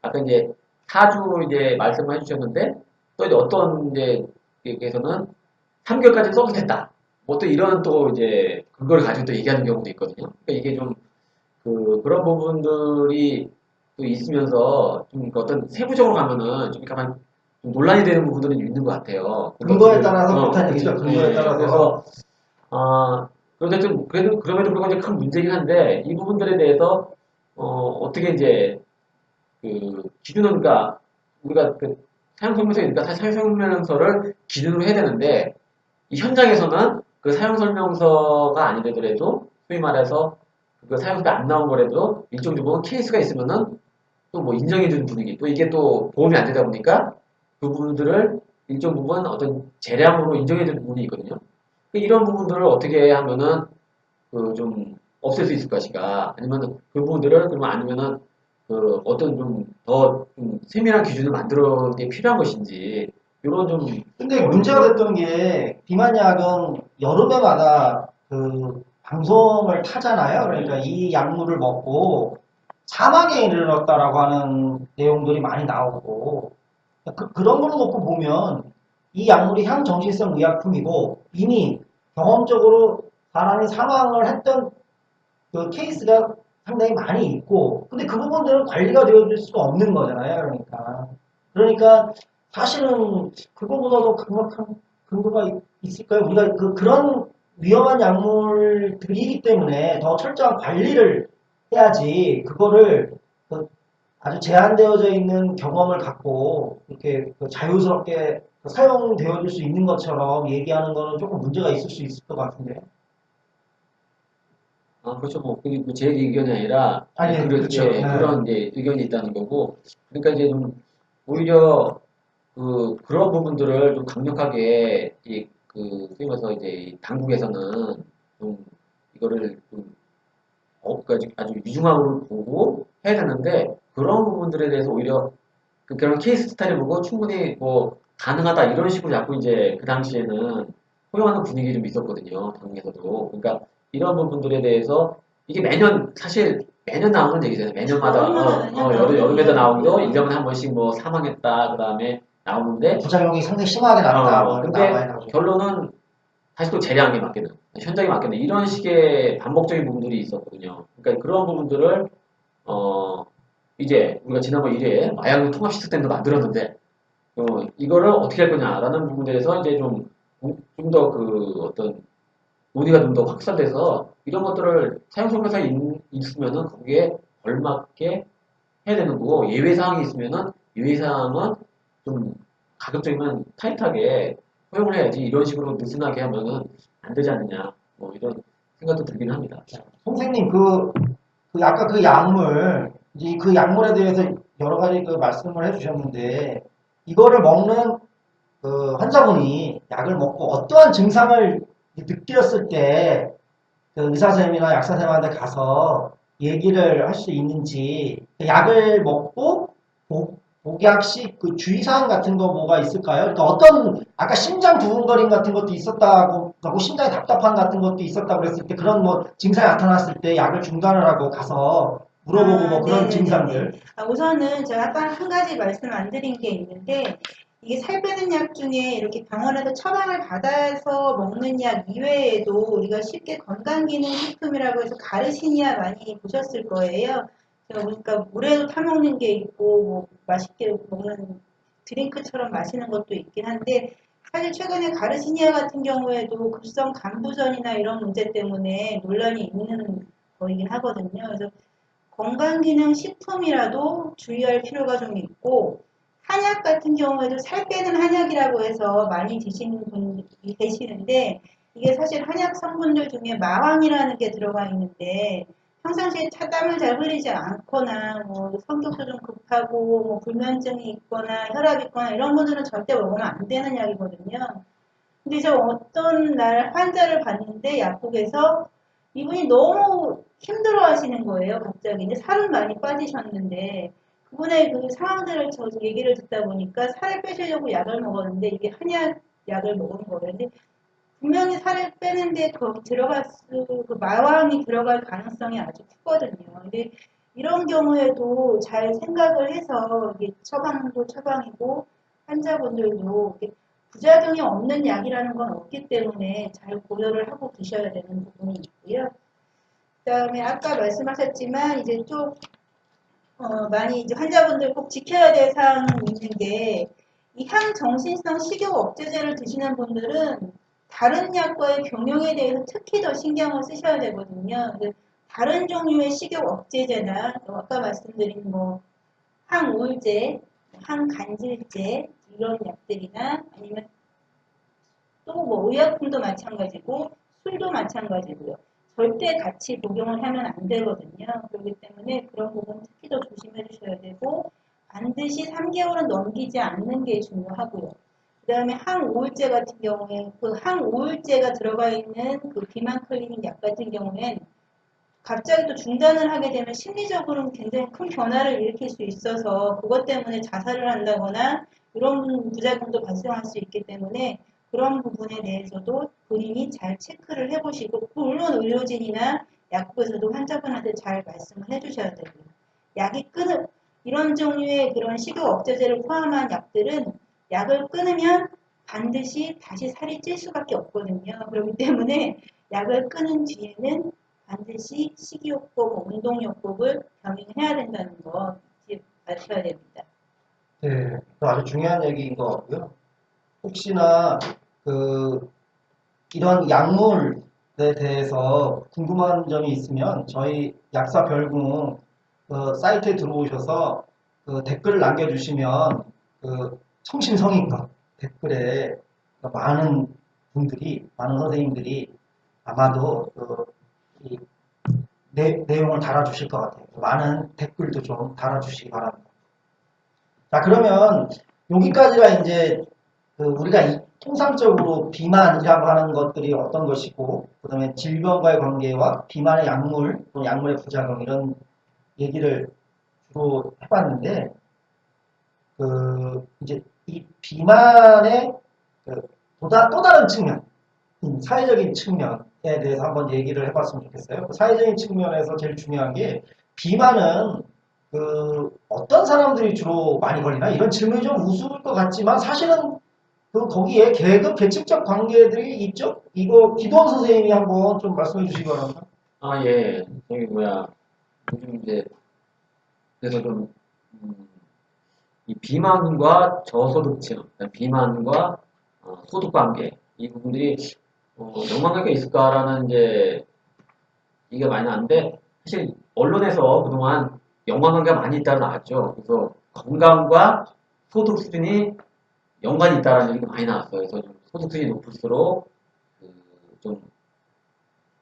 아까 이제 4주 이제 말씀을 해주셨는데 또 이제 어떤 이제 에서는 3개월까지 써도 된다. 뭐 또 이런 또 이제 그걸 가지고 또 얘기하는 경우도 있거든요. 그러니까 이게 좀 그런 부분들이 또 있으면서 좀 어떤 세부적으로 가면은 좀 약간 좀 논란이 되는 부분들이 있는 것 같아요. 근거에 따라서 그렇다는 그치. 얘기죠. 근거에 네, 따라서. 그래서 그런데 좀 그래도 그럼에도 불구하고 이제 큰 문제긴 한데 이 부분들에 대해서 어떻게 이제 기준은 그러니까 우리가 사용설명서니까 사실 사용설명서를 기준으로 해야 되는데 이 현장에서는 그 사용설명서가 아니더라도 소위 말해서 그 사용서가 안 나온 거라도 일정 부분 케이스가 있으면은 또 뭐 인정해주는 분위기 또 이게 또 보험이 안 되다 보니까 그 부분들을 일정 부분 어떤 재량으로 인정해주는 부분이 있거든요. 이런 부분들을 어떻게 하면은 좀 없앨 수 있을 것인가 아니면 그 부분들을 그러면 아니면은 어떤 좀 더 좀 세밀한 기준을 만들어 게 필요한 것인지 이런 좀 근데 문제가 됐던 게 비만약은 여름에마다 방송을 타잖아요. 그러니까 이 약물을 먹고 사망에 이르렀다라고 하는 내용들이 많이 나오고 그런 걸 놓고 보면 이 약물이 향정신성 의약품이고 이미 경험적으로 사람이 사망을 했던 그 케이스가 상당히 많이 있고 근데 그 부분들은 관리가 되어질 수가 없는 거잖아요. 그러니까 사실은 그거보다도 강력한 근거가 있을까요? 우리가 그런 위험한 약물들이기 때문에 더 철저한 관리를 해야지 그거를 아주 제한되어져 있는 경험을 갖고 이렇게 자유스럽게 사용되어질 수 있는 것처럼 얘기하는 거는 조금 문제가 있을 수 있을 것 같은데. 아, 그렇죠. 뭐, 그게 제 의견이 아니라, 아니, 그렇죠. 네. 그런 이제 의견이 있다는 거고, 그러니까 이제 좀, 오히려, 그런 부분들을 좀 강력하게, 소위 말해서 이제, 이 당국에서는 좀, 이거를 좀, 그러니까 아주 위중함으로 보고 해야 되는데, 그런 부분들에 대해서 오히려, 그런 케이스 스타일을 보고 충분히 뭐, 가능하다, 이런 식으로 자꾸 이제, 그 당시에는 허용하는 분위기 좀 있었거든요. 당국에서도. 그러니까, 이런 부분들에 대해서 이게 매년 사실 매년 나오는 얘기잖아요. 매년마다 여름마다 매년 나오는 여름에도 나오기도 얘기고요. 1년에 한 번씩 뭐 사망했다 그다음에 나오는데 부작용이 상당히 심하게 났다. 뭐 근데 나와야 나오죠. 결론은 다시 또 재량에 맡기는 현장에 맡기는 이런 식의 반복적인 부분들이 있었거든요. 그러니까 그런 부분들을 어 이제 우리가 지난번 1회에 마약류 통합 시스템도 만들었는데 이거를 어떻게 할 거냐라는 부분에서 이제 좀 더 그 어떤 논의가 좀 더 확산돼서 이런 것들을 사용 설계사에 있으면은 거기에 걸맞게 해야 되는 거고 예외 사항이 있으면은 예외 사항은 좀 가급적이면 타이트하게 허용을 해야지 이런 식으로 느슨하게 하면은 안 되지 않느냐 뭐 이런 생각도 들긴 합니다. 선생님, 아까 그 약물, 이제 그 약물에 대해서 여러 가지 그 말씀을 해주셨는데, 이거를 먹는 그 환자분이 약을 먹고 어떠한 증상을 느꼈을 때, 그 의사 선생님이나 약사 선생님한테 가서 얘기를 할 수 있는지, 그 약을 먹고 복약 시 그 주의사항 같은 거 뭐가 있을까요? 그러니까 아까 심장 두근거림 같은 것도 있었다고, 하고 심장이 답답한 같은 것도 있었다고 그랬을 때 그런 뭐 증상이 나타났을 때 약을 중단을 하고 가서 물어보고 뭐 그런 네네네네. 증상들. 우선은 제가 아까 한 가지 말씀 안 드린 게 있는데, 이게 살 빼는 약 중에 이렇게 병원에서 처방을 받아서 먹는 약 이외에도 우리가 쉽게 건강기능식품이라고 해서 가르시니아 많이 보셨을 거예요. 제가 보니까 물에도 타먹는 게 있고, 뭐 맛있게 먹는 드링크처럼 마시는 것도 있긴 한데, 사실 최근에 가르시니아 같은 경우에도 급성 간부전이나 이런 문제 때문에 논란이 있는 거이긴 하거든요. 그래서 건강기능식품이라도 주의할 필요가 좀 있고, 한약 같은 경우에도 살 빼는 한약이라고 해서 많이 드시는 분이 계시는데, 이게 사실 한약 성분들 중에 마황이라는 게 들어가 있는데, 평상시에 땀을 잘 흘리지 않거나, 뭐 성격도 좀 급하고, 뭐 불면증이 있거나, 혈압이 있거나, 이런 분들은 절대 먹으면 안 되는 약이거든요. 근데 이제 어떤 날 환자를 봤는데, 약국에서 이분이 너무 힘들어 하시는 거예요, 갑자기. 근데 살은 많이 빠지셨는데, 그분의 그 상황들을 저 얘기를 듣다 보니까 살을 빼시려고 약을 먹었는데, 이게 한약 약을 먹은 거예요. 근데 분명히 살을 빼는데 거기 그 마왕이 들어갈 가능성이 아주 크거든요. 근데 이런 경우에도 잘 생각을 해서 이게 처방도 처방이고, 환자분들도 이게 부작용이 없는 약이라는 건 없기 때문에 잘 고려를 하고 드셔야 되는 부분이 있고요. 그다음에 아까 말씀하셨지만 이제 좀 많이 이제 환자분들 꼭 지켜야 될 사항이 있는 게 이 항정신성 식욕 억제제를 드시는 분들은 다른 약과의 병용에 대해서 특히 더 신경을 쓰셔야 되거든요. 다른 종류의 식욕 억제제나 아까 말씀드린 뭐 항우울제, 항간질제 이런 약들이나 아니면 또 뭐 의약품도 마찬가지고 술도 마찬가지고요. 절대 같이 복용을 하면 안 되거든요. 그렇기 때문에 그런 부분 특히 더 조심해 주셔야 되고 반드시 3개월은 넘기지 않는 게 중요하고요. 그 다음에 항우울제 같은 경우에 그 항우울제가 들어가 있는 그 비만 클리닉 약 같은 경우엔 갑자기 또 중단을 하게 되면 심리적으로는 굉장히 큰 변화를 일으킬 수 있어서 그것 때문에 자살을 한다거나 이런 부작용도 발생할 수 있기 때문에 그런 부분에 대해서도 본인이 잘 체크를 해보시고 물론 의료진이나 약국에서도 환자분한테 잘 말씀을 해주셔야 되고요. 약이 이런 종류의 그런 식욕 억제제를 포함한 약들은 약을 끊으면 반드시 다시 살이 찔 수밖에 없거든요. 그렇기 때문에 약을 끊은 뒤에는 반드시 식이요법, 운동요법을 병행해야 된다는 거 아셔야 됩니다. 네, 아주 중요한 얘기인 것 같고요. 혹시나 이런 약물에 대해서 궁금한 점이 있으면 저희 약사 별궁 사이트에 들어오셔서 댓글을 남겨주시면 성심성의껏 댓글에 많은 분들이, 많은 선생님들이 아마도 이 내용을 달아주실 것 같아요. 많은 댓글도 좀 달아주시기 바랍니다. 자, 그러면 여기까지가 이제 우리가 통상적으로 비만이라고 하는 것들이 어떤 것이고, 그 다음에 질병과의 관계와 비만의 약물, 또 약물의 부작용 이런 얘기를 주로 해봤는데, 이제 이 비만의 또 다른 측면, 사회적인 측면에 대해서 한번 얘기를 해봤으면 좋겠어요. 그 사회적인 측면에서 제일 중요한 게 비만은 어떤 사람들이 주로 많이 걸리나 이런 질문이 좀 우스울 것 같지만 사실은 거기에 계급 계층적 관계들이 있죠. 이거 기도원 선생님이 한번 좀 말씀해 주시기 바랍니다. 아, 예. 저기 뭐야. 요즘 이제 그래서 좀 이 비만과 저소득층, 비만과 소득 관계 이 부분들이 연관관계가 있을까라는 이제 얘기가 많이 나는데 사실 언론에서 그동안 연관관계가 많이 있다고 나왔죠. 그래서 건강과 소득 수준이 연관이 있다는 얘기가 많이 나왔어요. 그래서 좀 소득 수준이 높을수록 좀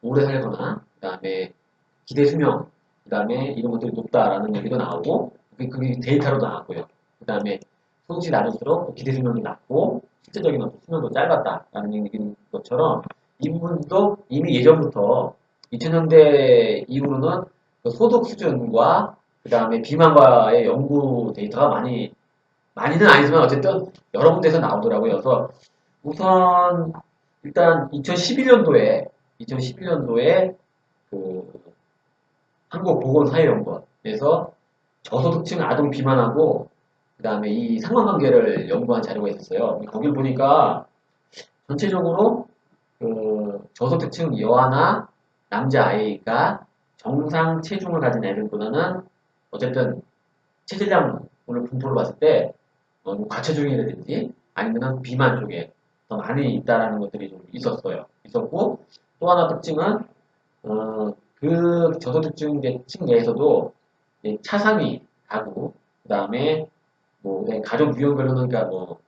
오래 살거나 그다음에 기대 수명 그다음에 이런 것들이 높다라는 얘기도 나오고 그게 데이터로 나왔고요. 그다음에 소득이 낮을수록 기대 수명이 낮고 실제적인 어떤 수명도 짧았다라는 얘기인 것처럼 이 부분도 이미 예전부터 2000년대 이후로는 그 소득 수준과 그다음에 비만과의 연구 데이터가 많이는 아니지만 어쨌든 여러 군데서 나오더라고요. 그래서 우선 일단 2011년도에 그 한국보건사회연구원에서 저소득층 아동 비만하고 그다음에 이 상관관계를 연구한 자료가 있었어요. 거길 보니까 전체적으로 저소득층 여아나 남자아이가 정상 체중을 가진 애들보다는 어쨌든 체질량을 분포를 봤을 때 과체중이라든지 아니면 비만 쪽에 더 많이 있다라는 것들이 좀 있었고 또 하나 특징은 그 저소득층 층 내에서도 차상위 가구 그다음에 뭐 가족 유형별로는 그러니까 뭐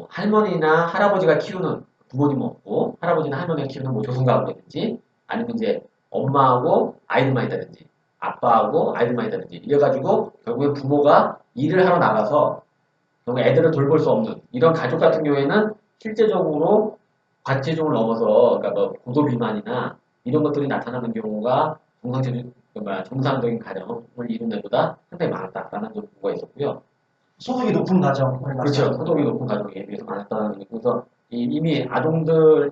할머니나 할아버지가 키우는 부모님 없고 할아버지나 할머니가 키우는 뭐 조선가구라든지 아니면 이제 엄마하고 아이들만 있다든지 아빠하고 아이들만 있다든지 이래가지고 결국에 부모가 일을 하러 나가서 결국 애들을 돌볼 수 없는 이런 가족 같은 경우에는 실제적으로 과체중을 넘어서 그러니까 뭐 고도 비만이나 이런 것들이 나타나는 경우가 정상적인 가정을 이룬 애보다 상당히 많았다라는 정보가 있었고요. 소득이 높은 가정. 그렇죠. 소득이 높은 가정에 비해서 많았다는 얘기. 그래서 이미 아동들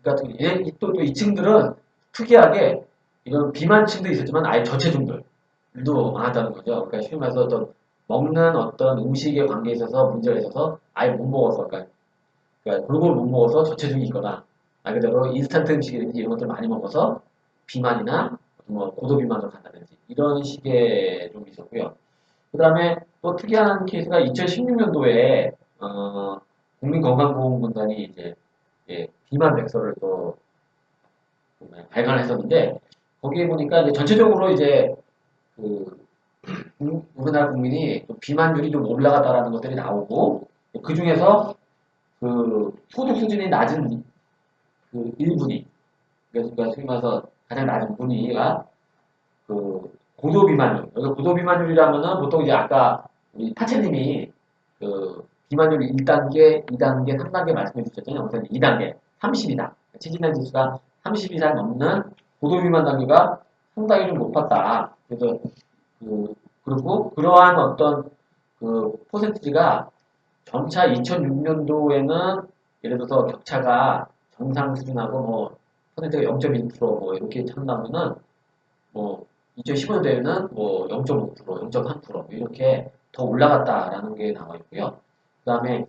같은 또 이 층들은 특이하게 이런 비만층도 있었지만 아예 저체중들도 많았다는 거죠. 그러니까 쉬운 말해서 어떤 먹는 어떤 음식에 관계에 있어서 문제가 있어서 아예 못 먹어서 그러니까 골고루 못 먹어서 저체중이 있거나 말 그대로 인스턴트 음식이든지 이런 것들 많이 먹어서 비만이나 뭐 고도 비만으로 간다든지 이런 식의 좀 있었고요. 그 다음에 또 특이한 케이스가 2016년도에 국민건강보험공단이 이제 비만 백서를 또 발간했었는데 거기에 보니까 이제 전체적으로 이제 우리나라 국민이 또 비만율이 좀 올라갔다라는 것들이 나오고 그 중에서 그 소득 수준이 낮은 그 일분위 그러니까 소위 말해서 가장 낮은 분위기가 그 고도 비만율. 여기 고도 비만율이라면은 보통 이제 아까 우리 파채님이 그 비만율 1단계, 2단계, 3단계 말씀해 주셨잖아요. 우선 2단계, 30이다. 체질량 지수가 30 이상 넘는 고도 비만 단계가 상당히 좀 높았다. 그래서 그리고 그러한 어떤 그 퍼센티지가 점차 2006년도에는 예를 들어서 격차가 정상 수준하고 뭐 퍼센트가 0.1%뭐 이렇게 찬다면은 뭐 2015년도에는 뭐 0.5%, 0.1% 이렇게 더 올라갔다라는 게 나와 있고요. 그다음에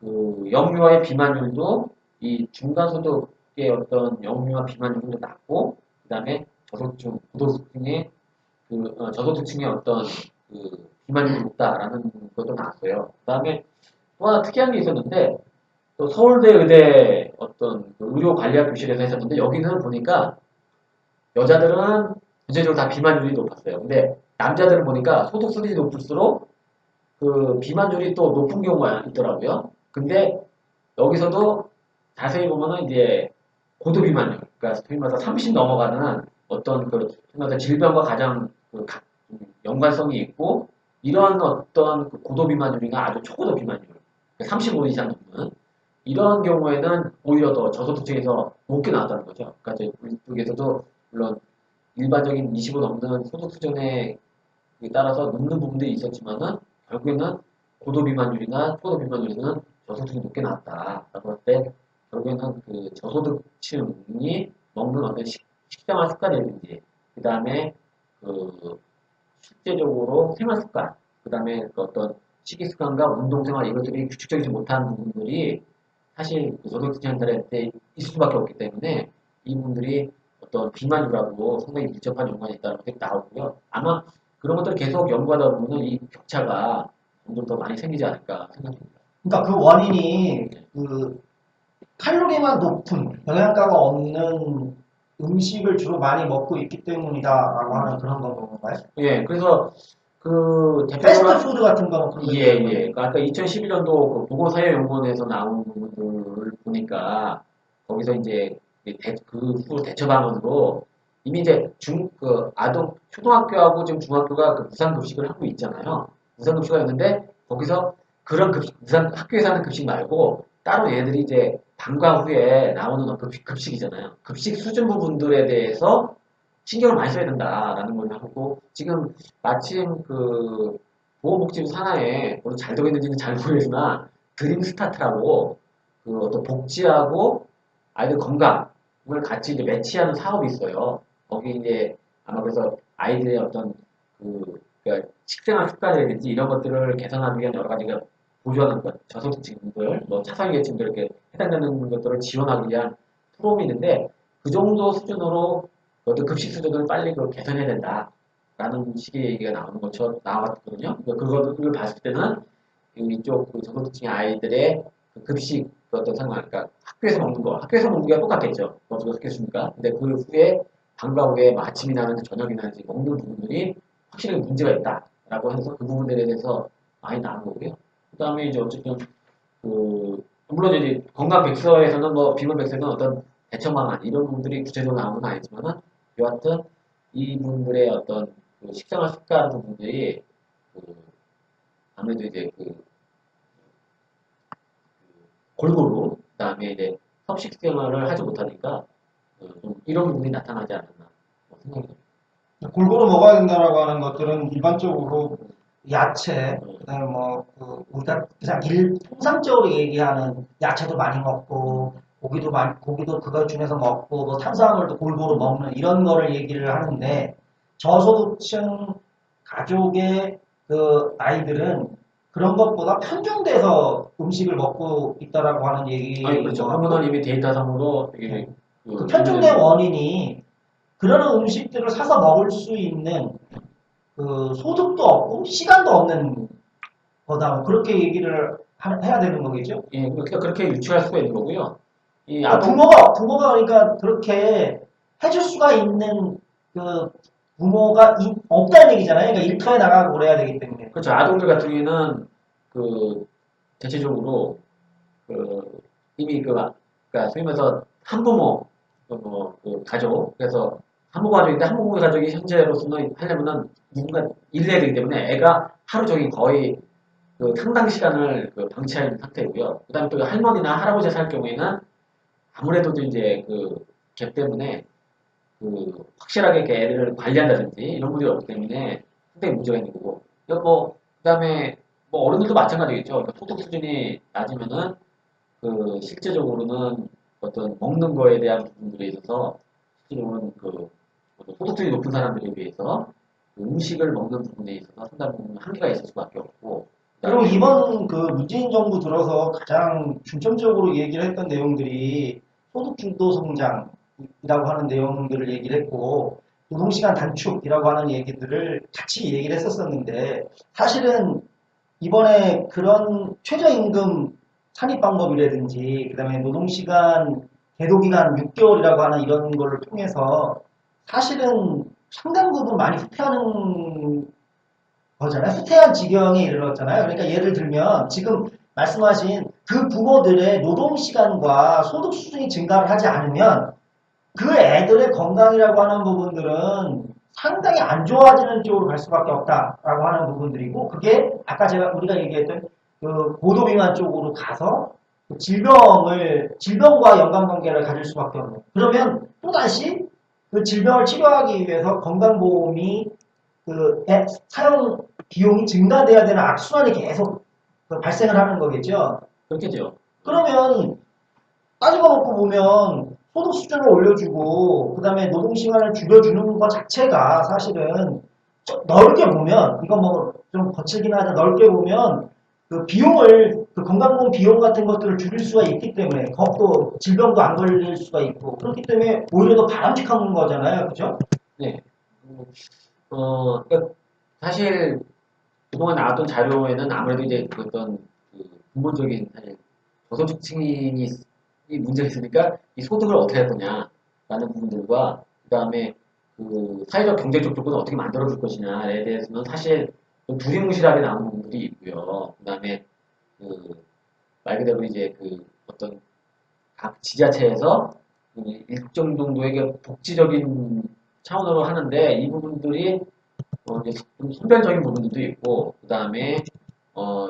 그 영유아의 비만율도 이 중간소득의 어떤 영유아 비만율도 낮고 그다음에 저소득층, 고소득층의 저소득층의 어떤 그 비만율이 높다라는 것도 나왔어요. 그다음에 또 하나 특이한 게 있었는데 또 서울대 의대 어떤 그 의료관리학 교실에서 했었는데 여기는 보니까 여자들은 전체적으로 다 비만율이 높았어요. 근데 남자들은 보니까 소득 수준이 높을수록 그 비만율이 또 높은 경우가 있더라고요. 근데 여기서도 자세히 보면은 이제 고도비만율, 그러니까 소위 말해서 30 넘어가는 어떤 그 소위 말해서 질병과 가장 연관성이 있고 이런 어떤 그 고도비만율이나 아주 초고도비만율, 35 이상 넘는 이런 경우에는 오히려 더 저소득층에서 높게 나왔다는 거죠. 그러니까 이제 우리 쪽에서도 물론 일반적인 25 넘는 소득 수준에 따라서 높는 부분들이 있었지만은 결국에는 고도비만율이나 초고도비만율에서는 저소득층이 높게 나왔다라고 할 때 결국에는 그 저소득층이 먹는 어떤 식생활 습관이라든지 그 다음에 그 실제적으로 생활 습관 그 다음에 그 어떤 식이 습관과 운동 생활 이것들이 규칙적이지 못한 부분들이 사실 그 저소득층들한테 있을 수밖에 없기 때문에 이분들이 어떤 비만율하고 상당히 밀접한 연관이 있다는 것이 나오고요. 아마 그런 것들을 계속 연구하다 보면 이 격차가 점점 더 많이 생기지 않을까 생각합니다. 그러니까 그 원인이 그 칼로리만 높은 영양가가 없는 음식을 주로 많이 먹고 있기 때문이다라고 하는 그런 건가요? 예, 그래서 그 대표적으로 패스트푸드 같은 거는 그런 예, 예. 아까 2011년도 그 보건사회연구원에서 나온 부분들을 보니까 거기서 이제 그 후 대처 방안으로 이미 이제 초등학교하고 지금 중학교가 그 무상급식을 하고 있잖아요. 무상급식이 있는데 거기서 그런 학교에서 하는 급식 말고 따로 얘들이 이제 방과 후에 나오는 급식이잖아요. 급식 수준 부분들에 대해서 신경을 많이 써야 된다라는 걸 하고 지금 마침 그 보건복지부 산하에 물론 잘 되고 있는지는 잘 모르겠으나 드림 스타트라고 그 어떤 복지하고 아이들 건강을 같이 이제 매치하는 사업이 있어요. 거기 이제 아마 그래서 아이들의 어떤 그러니까 식생활 습관이라든지 이런 것들을 개선하기 위한 여러 가지가 보조하는 것, 저소득층들, 뭐 차상위계층들 이렇게 해당되는 것들을 지원하기 위한 프로그램이 있는데 그 정도 수준으로 어떤 급식 수준을 빨리 개선해야 된다라는 식의 얘기가 나오는 것처럼 나왔거든요. 그거를 봤을 때는 이쪽 그 저소득층 아이들의 그 급식 어떤 상황, 그러니까 학교에서 먹는 게 똑같겠죠. 어떻게 했습니까? 근데 그 후에 방과 후에 뭐 아침이나 저녁이나 먹는 부분들이 확실히 문제가 있다라고 해서 그 부분들에 대해서 많이 나온 거고요. 그 다음에 이제 어쨌든 물론 이제 건강 백서에서는 뭐 비만 백서는 어떤 대처 방안 이런 부분들이 구체적으로 나오는 건 아니지만은 여하튼 이분들의 어떤 그 식생활 습관 부분들이 아무래도 이제 골고루 그다음에 이제 섭식 생활을 하지 못하니까 좀 이런 부분이 나타나지 않았나 생각이 듭니다. 골고루 먹어야 된다라고 하는 것들은 일반적으로 야채, 그다음에 우리가 그냥 통상적으로 얘기하는 야채도 많이 먹고 고기도 그거 중에서 먹고 뭐 탄수화물도 골고루 먹는 이런 거를 얘기를 하는데 저소득층 가족의 그 아이들은 그런 것보다 편중돼서 음식을 먹고 있다라고 하는 얘기. 아니 그렇죠. 한번은 이미 데이터상으로 이게 그 편중된 원인이 그런 음식들을 사서 먹을 수 있는 그 소득도 없고 시간도 없는 거다. 그렇게 얘기를 해야 되는 거겠죠? 예, 그렇게 유추할 수가 있는 거고요. 이 그러니까 부모가 그러니까 그렇게 해줄 수가 있는 그 부모가 없다는 얘기잖아요. 그러니까 일터에 나가고 그래야 되기 때문에. 그렇죠. 아동들 같은 경우에는 대체적으로 이미 그러니까 소위 말해서 한부모 가족 그래서 한부모 가족인데 한부모 가족이 현재로서는 하려면은 누군가 일을 해야 되기 때문에 애가 하루 종일 거의 상당 시간을 방치해 있는 상태이고요. 그다음에 또 할머니나 할아버지가 살 경우에는 아무래도 또 이제 갭 때문에 확실하게 이렇게 애들을 관리한다든지 이런 문제가 없기 때문에 상당히 문제가 있는 거고. 그다음에 뭐 어른들도 마찬가지겠죠. 그러니까 소득 수준이 낮으면은 실제적으로는 어떤 먹는 거에 대한 부분들에 있어서 실제로는 소득 수준이 높은 사람들에 비해서 음식을 먹는 부분에 있어서 상당히 한계가 있을 수밖에 없고. 그리고 이번 문재인 정부 들어서 가장 중점적으로 얘기를 했던 내용들이 소득 중도 성장이라고 하는 내용들을 얘기를 했고 노동시간 단축이라고 하는 얘기들을 같이 얘기를 했었었는데 사실은 이번에 그런 최저임금 산입 방법이라든지 그다음에 노동시간 계도기간 6개월이라고 하는 이런 거를 통해서 사실은 상당 부분 많이 후퇴하는 거잖아요. 후퇴한 지경에 이르렀잖아요. 그러니까 예를 들면 지금 말씀하신 그 부모들의 노동 시간과 소득 수준이 증가를 하지 않으면 그 애들의 건강이라고 하는 부분들은 상당히 안 좋아지는 쪽으로 갈 수밖에 없다라고 하는 부분들이고 그게 아까 우리가 얘기했던 그 고도비만 쪽으로 가서 그 질병과 연관관계를 가질 수밖에 없는. 그러면 또다시 그 질병을 치료하기 위해서 건강보험이 사용 비용이 증가돼야 되는 악순환이 계속 그 발생을 하는 거겠죠. 그렇겠죠. 그러면 따지고 놓고 보면 소득 수준을 올려주고 그다음에 노동 시간을 줄여주는 것 자체가 사실은 좀 넓게 보면 이건 뭐 좀 거칠긴 하다 넓게 보면 그 비용을 그 건강보험 비용 같은 것들을 줄일 수가 있기 때문에 또 질병도 안 걸릴 수가 있고 그렇기 때문에 오히려 더 바람직한 거잖아요, 그죠? 네. 그러니까 사실 그동안 나왔던 자료에는 아무래도 이제 그 어떤 그 근본적인 사실 저소득층이 이 문제가 있으니까 이 소득을 어떻게 할 거냐라는 부분들과 그다음에 그 사회적 경제적 조건을 어떻게 만들어 줄 것이냐에 대해서는 사실 좀 두리뭉실하게 나오는 부분들이 있고요. 그다음에 그 말 그대로 이제 그 어떤 각 지자체에서 그 일정 정도의 그 복지적인 차원으로 하는데 이 부분들이 이제 좀 선별적인 부분들도 있고 그다음에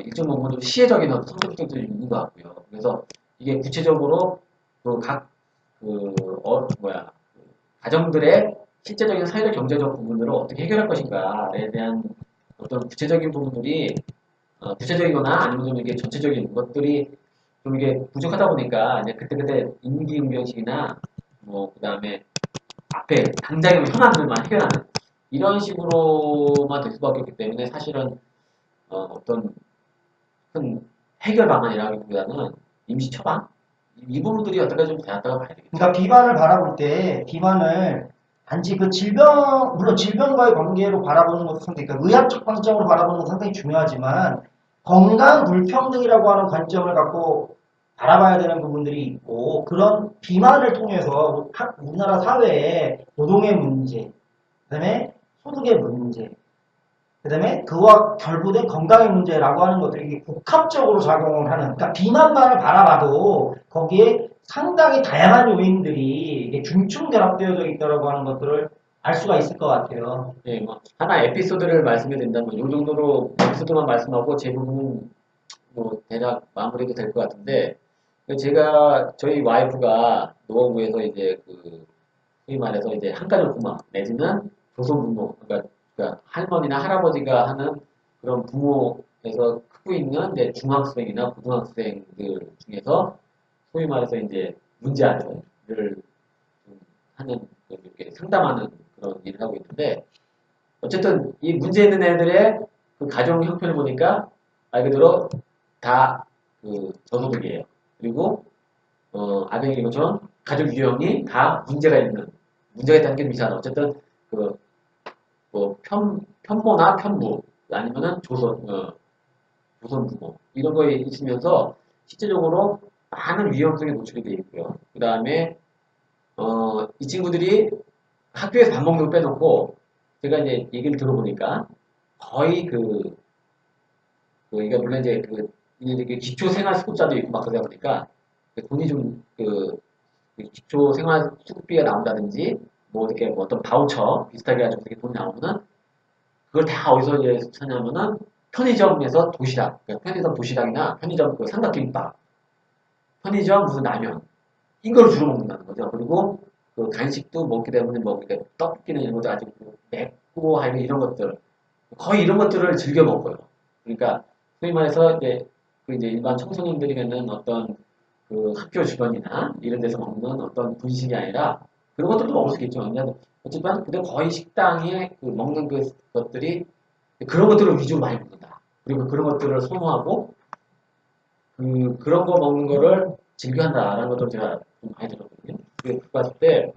일정 부분 좀 시혜적인 어떤 성격들도 있는 것 같고요. 그래서 이게 구체적으로 가정들의 실제적인 사회적 경제적 부분들을 어떻게 해결할 것인가에 대한 어떤 구체적인 부분들이 구체적이거나 아니면 좀 이게 전체적인 것들이 좀 이게 부족하다 보니까 이제 그때그때 임기응변식이나 뭐 그다음에 앞에 당장의 현안들만 해결하는 이런 식으로만 될 수밖에 없기 때문에 사실은 어떤 큰 해결 방안이라기보다는 임시 처방 이 부분들이 어떻게 좀 되었다고 봐야 되겠죠. 그러니까 비만을 바라볼 때 비만을 단지 그 질병 물론 질병과의 관계로 바라보는 것도 상당히 그러니까 의학적 관점으로 바라보는 것도 상당히 중요하지만 건강 불평등이라고 하는 관점을 갖고 바라봐야 되는 부분들이 있고 그런 비만을 통해서 우리나라 사회의 노동의 문제, 그다음에 소득의 문제, 그다음에 그와 결부된 건강의 문제라고 하는 것들이 복합적으로 작용을 하는 그러니까 비만만을 바라봐도 거기에 상당히 다양한 요인들이 이게 중충 결합되어져 있다라고 하는 것들을 알 수가 있을 것 같아요. 네, 뭐 하나 에피소드를 말씀해 드린다면 이 정도로 에피소드만 말씀하고 제 부분은 뭐 대략 마무리도 될 것 같은데 제가 저희 와이프가 노원구에서 이제 그 소위 말해서 이제 한가족 부모 내지는 조선 부모 그러니까 할머니나 할아버지가 하는 그런 부모에서 크고 있는 이제 중학생이나 고등학생들 중에서 소위 말해서 이제 문제 아들을 좀 하는 이렇게 상담하는 그런 일을 하고 있는데 어쨌든 이 문제 있는 애들의 그 가정 형편을 보니까 말 그대로 다 그 저소득이에요. 그리고 아까 얘기한 것처럼 가족 유형이 다 문제가 있다는 게 미사하다. 어쨌든 그 뭐 편모나 편부 아니면은 조선 부모 이런 거에 있으면서 실제적으로 많은 위험성에 노출이 되어 있고요. 그 다음에 이 친구들이 학교에서 밥 먹는 거 빼놓고 제가 이제 얘기를 들어보니까 거의 그러니까 물론 이제 이게 기초 생활 수급자도 있고 막 그러다 보니까 돈이 좀그 기초 생활 수급비가 나온다든지 뭐 이렇게 뭐 어떤 바우처 비슷하게 가지고 이렇게 돈이 나오면은 그걸 다 어디서 이제 사냐면은 편의점에서 도시락, 그러니까 편의점 도시락이나 편의점 그 삼각김밥, 편의점 무슨 라면 이걸 주로 먹는다는 거죠. 그리고 그 간식도 먹게 되면 뭐 이렇게 떡볶이는 이런 것도 아주 맵고 하여간 이런 것들 거의 이런 것들을 즐겨 먹어요. 그러니까 소위 말해서 이제 일반 청소년들이면은 어떤 그 학교 주변이나 이런 데서 먹는 어떤 분식이 아니라 그런 것들도 먹을 수 있겠죠. 왜냐하면 어쨌든 근데 거의 식당에 그 먹는 것들이 그런 것들을 위주로 많이 먹는다. 그리고 그런 것들을 선호하고 그런 거 먹는 거를 즐겨한다라는 것도 제가 좀 많이 들었거든요. 그거 봤을 때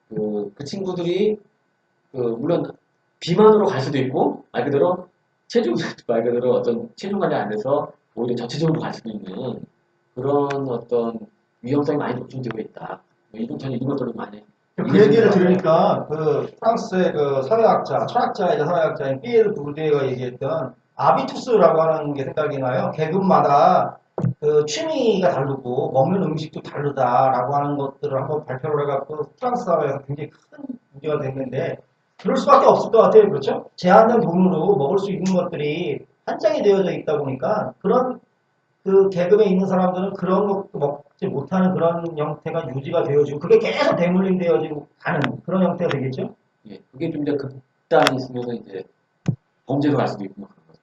그 친구들이 물론 비만으로 갈 수도 있고 말 그대로 말 그대로 어떤 체중 관리 안 돼서 오히려 전체적으로 갈 수도 있는 그런 어떤 위험성이 많이 노출되고 있다. 저는 이런 것들을 많이 그 얘기를 들으니까 그 프랑스의 그 사회학자, 철학자이자 사회학자인 피에르 부르디에가 얘기했던 아비투스라고 하는 게 생각이 나요. 계급마다 그 취미가 다르고 먹는 음식도 다르다라고 하는 것들을 한번 발표를 해갖고 프랑스 사회에서 굉장히 큰 문제가 됐는데 그럴 수밖에 없을 것 같아요. 그렇죠? 제한된 돈으로 먹을 수 있는 것들이 한정이 되어져 있다 보니까 그런 그 계급에 있는 사람들은 그런 것도 먹지 못하는 그런 형태가 유지가 되어지고 그게 계속 대물림되어지고 가는 그런 형태가 되겠죠? 예, 그게 좀 이제 극단이 있으면서 이제 범죄로 갈 수도 있고 뭐 그런 거죠.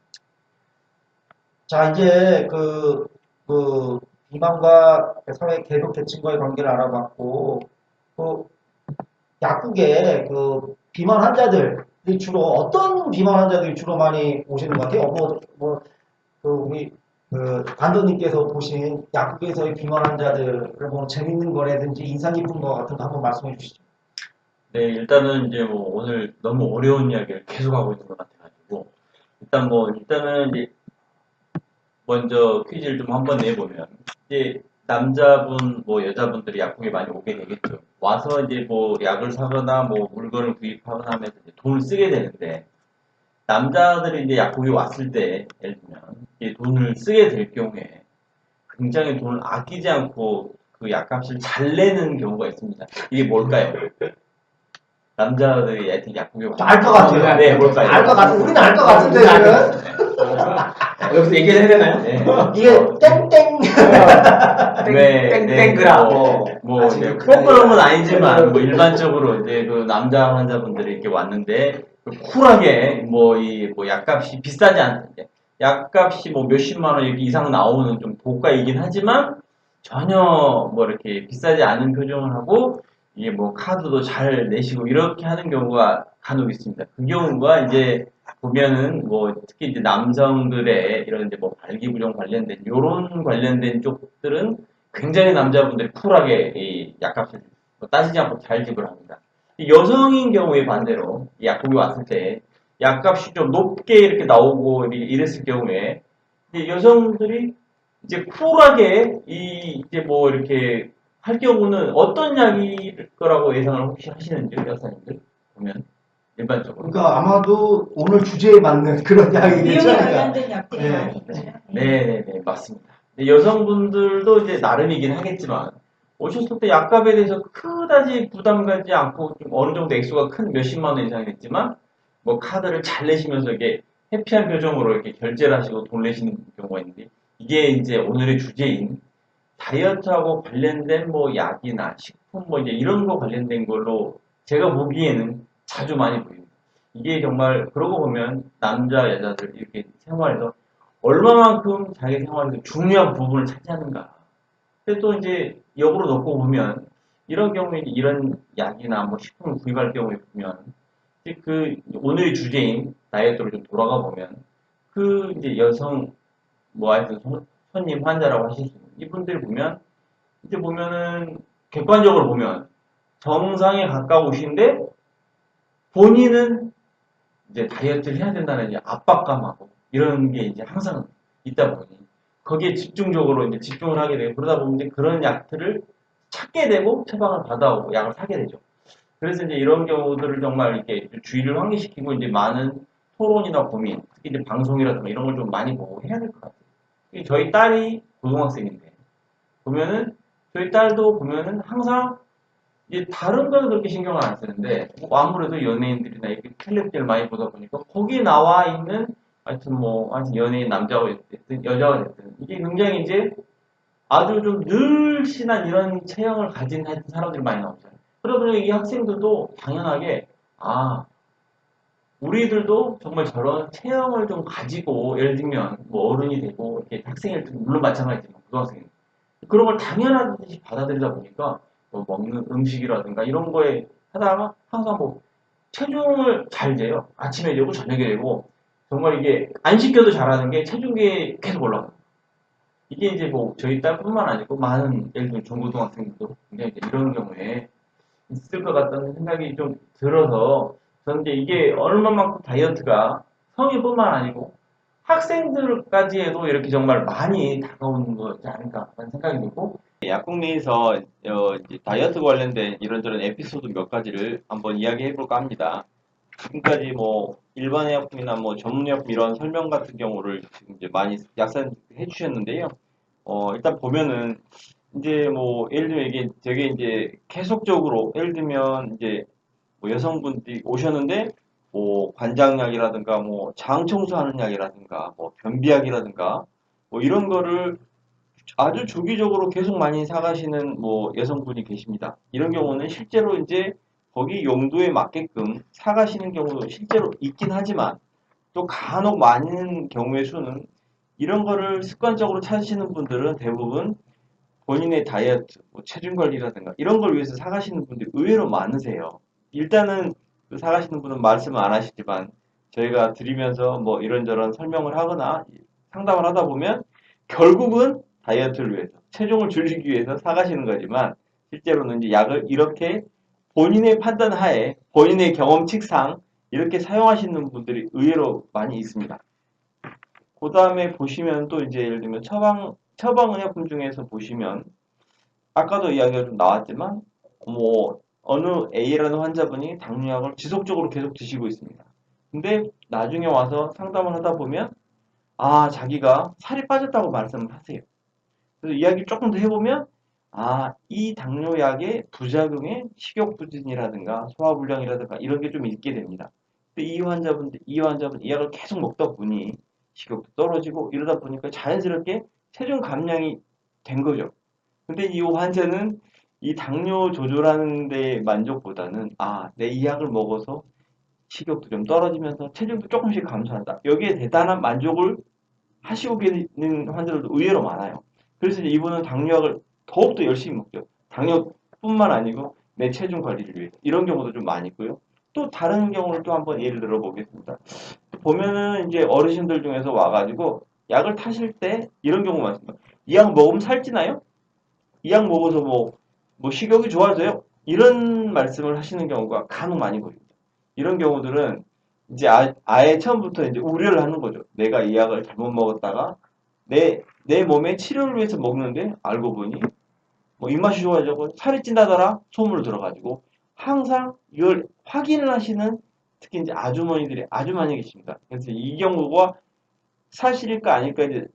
자, 이제 그 비만과 사회 계급 계층과의 관계를 알아봤고, 그 약국에 그 비만 환자들이 주로 어떤 비만 환자들이 주로 많이 오시는 것 같아요? 그 우리 그 단도님께서 보신 약국에서의 비만 환자들을 뭐 재밌는 거라든지 인상 깊은 거 같은 거 한번 말씀해 주시죠. 네, 일단은 이제 뭐 오늘 너무 어려운 이야기를 계속 하고 있는 것 같아가지고 일단은 이제 먼저 퀴즈를 좀 한번 내보면 이제 남자분 뭐 여자분들이 약국에 많이 오게 되겠죠. 와서 이제 뭐 약을 사거나 뭐 물건을 구입하거나 하면서 이제 돈을 쓰게 되는데 남자들이 이제 약국에 왔을 때 예를 들면 이제 돈을 쓰게 될 경우에 굉장히 돈을 아끼지 않고 그 약값을 잘 내는 경우가 있습니다. 이게 뭘까요? 남자들이 하여튼 약국에 와서 알 것 같아요. 네, 뭘까요? 알 것 같은, 우리는 알 것 같은데, 지금. 여기서 얘기를 해야 되나요? 네. 이게 땡땡. 땡땡그라. 뭐, 네, 꼭 그런 건 아니지만, 뭐, 일반적으로 이제 그 남자 환자분들이 이렇게 왔는데, 그 쿨하게, 뭐, 약값이 비싸지 않는데, 약값이 뭐 몇십만 원 이렇게 이상 나오는 좀 고가이긴 하지만, 전혀 뭐 이렇게 비싸지 않은 표정을 하고, 이게 뭐 카드도 잘 내시고, 이렇게 하는 경우가 간혹 있습니다. 그 경우가 이제, 보면은 뭐 특히 이제 남성들의 이런 이제 뭐 발기부전 관련된 요런 관련된 쪽들은 굉장히 남자분들이 쿨하게 이 약값을 뭐 따지지 않고 잘 지불합니다. 이 여성인 경우에 반대로 이 약국에 왔을 때 약값이 좀 높게 이렇게 나오고 이랬을 경우에 이제 여성들이 이제 쿨하게 이제 뭐 이렇게 할 경우는 어떤 약일 거라고 예상을 혹시 하시는지요, 여사님들 보면 일반적으로. 그러니까 아마도 오늘 주제에 맞는 그런 이야기겠죠. 비용에 그러니까. 관련된 약들이 네. 많이 있죠. 네네네, 맞습니다. 근데 여성분들도 이제 나름이긴 하겠지만, 오셨을 때 약값에 대해서 그다지 부담 가지 않고 좀 어느 정도 액수가 큰 몇십만 원 이상이 됐지만, 뭐 카드를 잘 내시면서 이게 해피한 표정으로 이렇게 결제를 하시고 돈 내시는 경우가 있는데, 이게 이제 오늘의 주제인 다이어트하고 관련된 뭐 약이나 식품 뭐 이제 이런 거 관련된 걸로 제가 보기에는 자주 많이 보입니다. 이게 정말 그러고 보면 남자 여자들 이렇게 생활에서 얼마만큼 자기 생활에서 중요한 부분을 차지하는가. 근데 또 이제 역으로 놓고 보면 이런 경우에 이제 이런 약이나 뭐 식품을 구입할 경우에 보면 이제 그 오늘의 주제인 다이어트로 좀 돌아가 보면 그 이제 여성 뭐 하여튼 손님 환자라고 하실 수 있는 이분들 보면 이제 보면은 객관적으로 보면 정상에 가까우신데 본인은 이제 다이어트를 해야 된다는 이제 압박감하고 이런 게 이제 항상 있다 보니 거기에 집중적으로 이제 집중을 하게 되고 그러다 보면 이제 그런 약들을 찾게 되고 처방을 받아오고 약을 사게 되죠. 그래서 이제 이런 경우들을 정말 이렇게 주의를 환기시키고 이제 많은 토론이나 고민, 특히 이제 방송이라든가 이런 걸 좀 많이 보고 해야 될 것 같아요. 저희 딸이 고등학생인데 보면은 저희 딸도 보면은 항상 이제 다른 거는 그렇게 신경을 안 쓰는데 뭐 아무래도 연예인들이나 이렇게 텔레비전을 많이 보다 보니까 거기에 나와 있는 하여튼 연예인 남자가 됐든 여자가 됐든 이게 굉장히 이제 아주 좀 늘씬한 이런 체형을 가진 하여튼 사람들이 많이 나오잖아요. 그러다 보니 이 학생들도 당연하게 아 우리들도 정말 저런 체형을 좀 가지고 예를 들면 뭐 어른이 되고 이렇게 학생일 때 물론 마찬가지지만 고등학생 그런 걸 당연하듯이 받아들이다 보니까 뭐 먹는 음식이라든가 이런 거에 하다가 항상 뭐 체중을 잘 재요. 아침에 재고 저녁에 재고 정말 이게 안 시켜도 잘하는 게 체중계에 계속 올라가요. 이게 이제 뭐 저희 딸뿐만 아니고 많은 예를 들면 중고등학생들도 굉장히 이제 이런 경우에 있을 것 같다는 생각이 좀 들어서 저는 이제 이게 얼마만큼 다이어트가 성인뿐만 아니고 학생들까지에도 이렇게 정말 많이 다가오는 거지 않을까라는 생각이 들고 약국 내에서 이제 다이어트 관련된 이런저런 에피소드 몇 가지를 한번 이야기해 볼까 합니다. 지금까지 뭐 일반 의약품이나 뭐 전문 의약품 이런 설명 같은 경우를 지금 이제 많이 약사님 해주셨는데요. 일단 보면은 이제 뭐 예를 들면 이게 되게 이제 계속적으로 예를 들면 이제 뭐 여성분들이 오셨는데 뭐 관장약이라든가 뭐 장 청소하는 약이라든가 뭐 변비약이라든가 뭐 이런 거를 아주 주기적으로 계속 많이 사가시는 뭐 여성분이 계십니다. 이런 경우는 실제로 이제 거기 용도에 맞게끔 사가시는 경우도 실제로 있긴 하지만 또 간혹 많은 경우의 수는 이런 거를 습관적으로 찾으시는 분들은 대부분 본인의 다이어트, 뭐 체중 관리라든가 이런 걸 위해서 사가시는 분들이 의외로 많으세요. 일단은 그 사가시는 분은 말씀을 안 하시지만 저희가 드리면서 뭐 이런저런 설명을 하거나 상담을 하다 보면 결국은 다이어트를 위해서, 체중을 줄이기 위해서 사가시는 거지만 실제로는 이제 약을 이렇게 본인의 판단 하에 본인의 경험칙상 이렇게 사용하시는 분들이 의외로 많이 있습니다. 그 다음에 보시면 또 이제 예를 들면 처방의약품 중에서 보시면 아까도 이야기가 좀 나왔지만 뭐 어느 A라는 환자분이 당뇨약을 지속적으로 계속 드시고 있습니다. 근데 나중에 와서 상담을 하다 보면 자기가 살이 빠졌다고 말씀을 하세요. 그래서 이야기 조금 더 해보면 이 당뇨약의 부작용에 식욕부진이라든가 소화불량이라든가 이런 게 좀 있게 됩니다. 근데 이 환자분 이 약을 계속 먹다 보니 식욕도 떨어지고 이러다 보니까 자연스럽게 체중 감량이 된 거죠. 근데 이 환자는 이 당뇨 조절하는 데 만족보다는 내 이 약을 먹어서 식욕도 좀 떨어지면서 체중도 조금씩 감소한다. 여기에 대단한 만족을 하시고 계시는 환자들도 의외로 많아요. 그래서 이제 이분은 당뇨약을 더욱더 열심히 먹죠. 당뇨뿐만 아니고 내 체중 관리를 위해 이런 경우도 좀 많이 있고요. 또 다른 경우를 또 한번 예를 들어 보겠습니다. 보면은 이제 어르신들 중에서 와가지고 약을 타실 때 이런 경우 많습니다. 이 약 먹으면 살찌나요? 이 약 먹어서 뭐 식욕이 좋아져요? 이런 말씀을 하시는 경우가 간혹 많이 보입니다. 이런 경우들은 이제 아예 처음부터 이제 우려를 하는 거죠. 내가 이 약을 잘못 먹었다가 내 몸의 치료를 위해서 먹는데 알고 보니 뭐 입맛이 좋아지고 살이 찐다더라 소문을 들어가지고 항상 이걸 확인을 하시는 특히 이제 아주머니들이 아주 많이 계십니다. 그래서 이 경우가 사실일까 아닐까 이제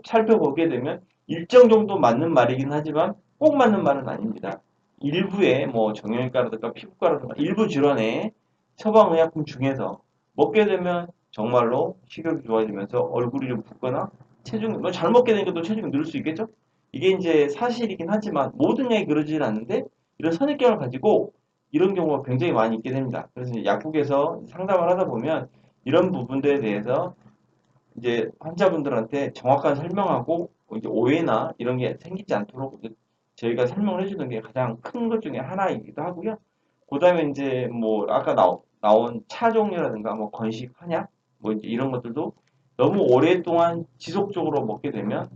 살펴보게 되면 일정 정도 맞는 말이긴 하지만 꼭 맞는 말은 아닙니다. 일부의 뭐 정형외과라든가 피부과라든가 일부 질환의 처방의약품 중에서 먹게 되면 정말로 식욕이 좋아지면서 얼굴이 좀 붓거나 체중, 뭐 잘 먹게 되니까 또 체중이 늘 수 있겠죠? 이게 이제 사실이긴 하지만 모든 약이 그러지는 않는데 이런 선입견을 가지고 이런 경우가 굉장히 많이 있게 됩니다. 그래서 이제 약국에서 상담을 하다 보면 이런 부분들에 대해서 이제 환자분들한테 정확한 설명하고 이제 오해나 이런 게 생기지 않도록 저희가 설명을 해주는 게 가장 큰 것 중에 하나이기도 하고요. 그다음에 이제 뭐 아까 나온 차 종류라든가 뭐 건식 한약 뭐 이제 이런 것들도 너무 오랫동안 지속적으로 먹게 되면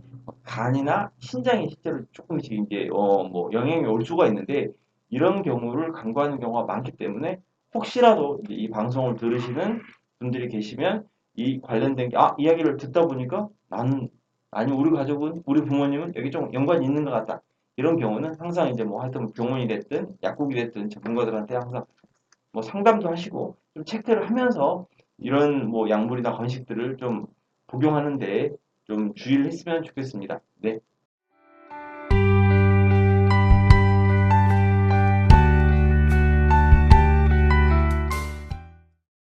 간이나 신장에 실제로 조금씩 이제 뭐 영향이 올 수가 있는데 이런 경우를 강구하는 경우가 많기 때문에 혹시라도 이제 이 방송을 들으시는 분들이 계시면 이 관련된 이야기를 듣다 보니까 아니 우리 가족은 우리 부모님은 여기 좀 연관이 있는 것 같다. 이런 경우는 항상 이제 뭐 하여튼 병원이 됐든 약국이 됐든 전문가들한테 항상 뭐 상담도 하시고 좀 체크를 하면서 이런 뭐 약물이나 건식들을 좀 복용하는데 좀 주의를 했으면 좋겠습니다. 네.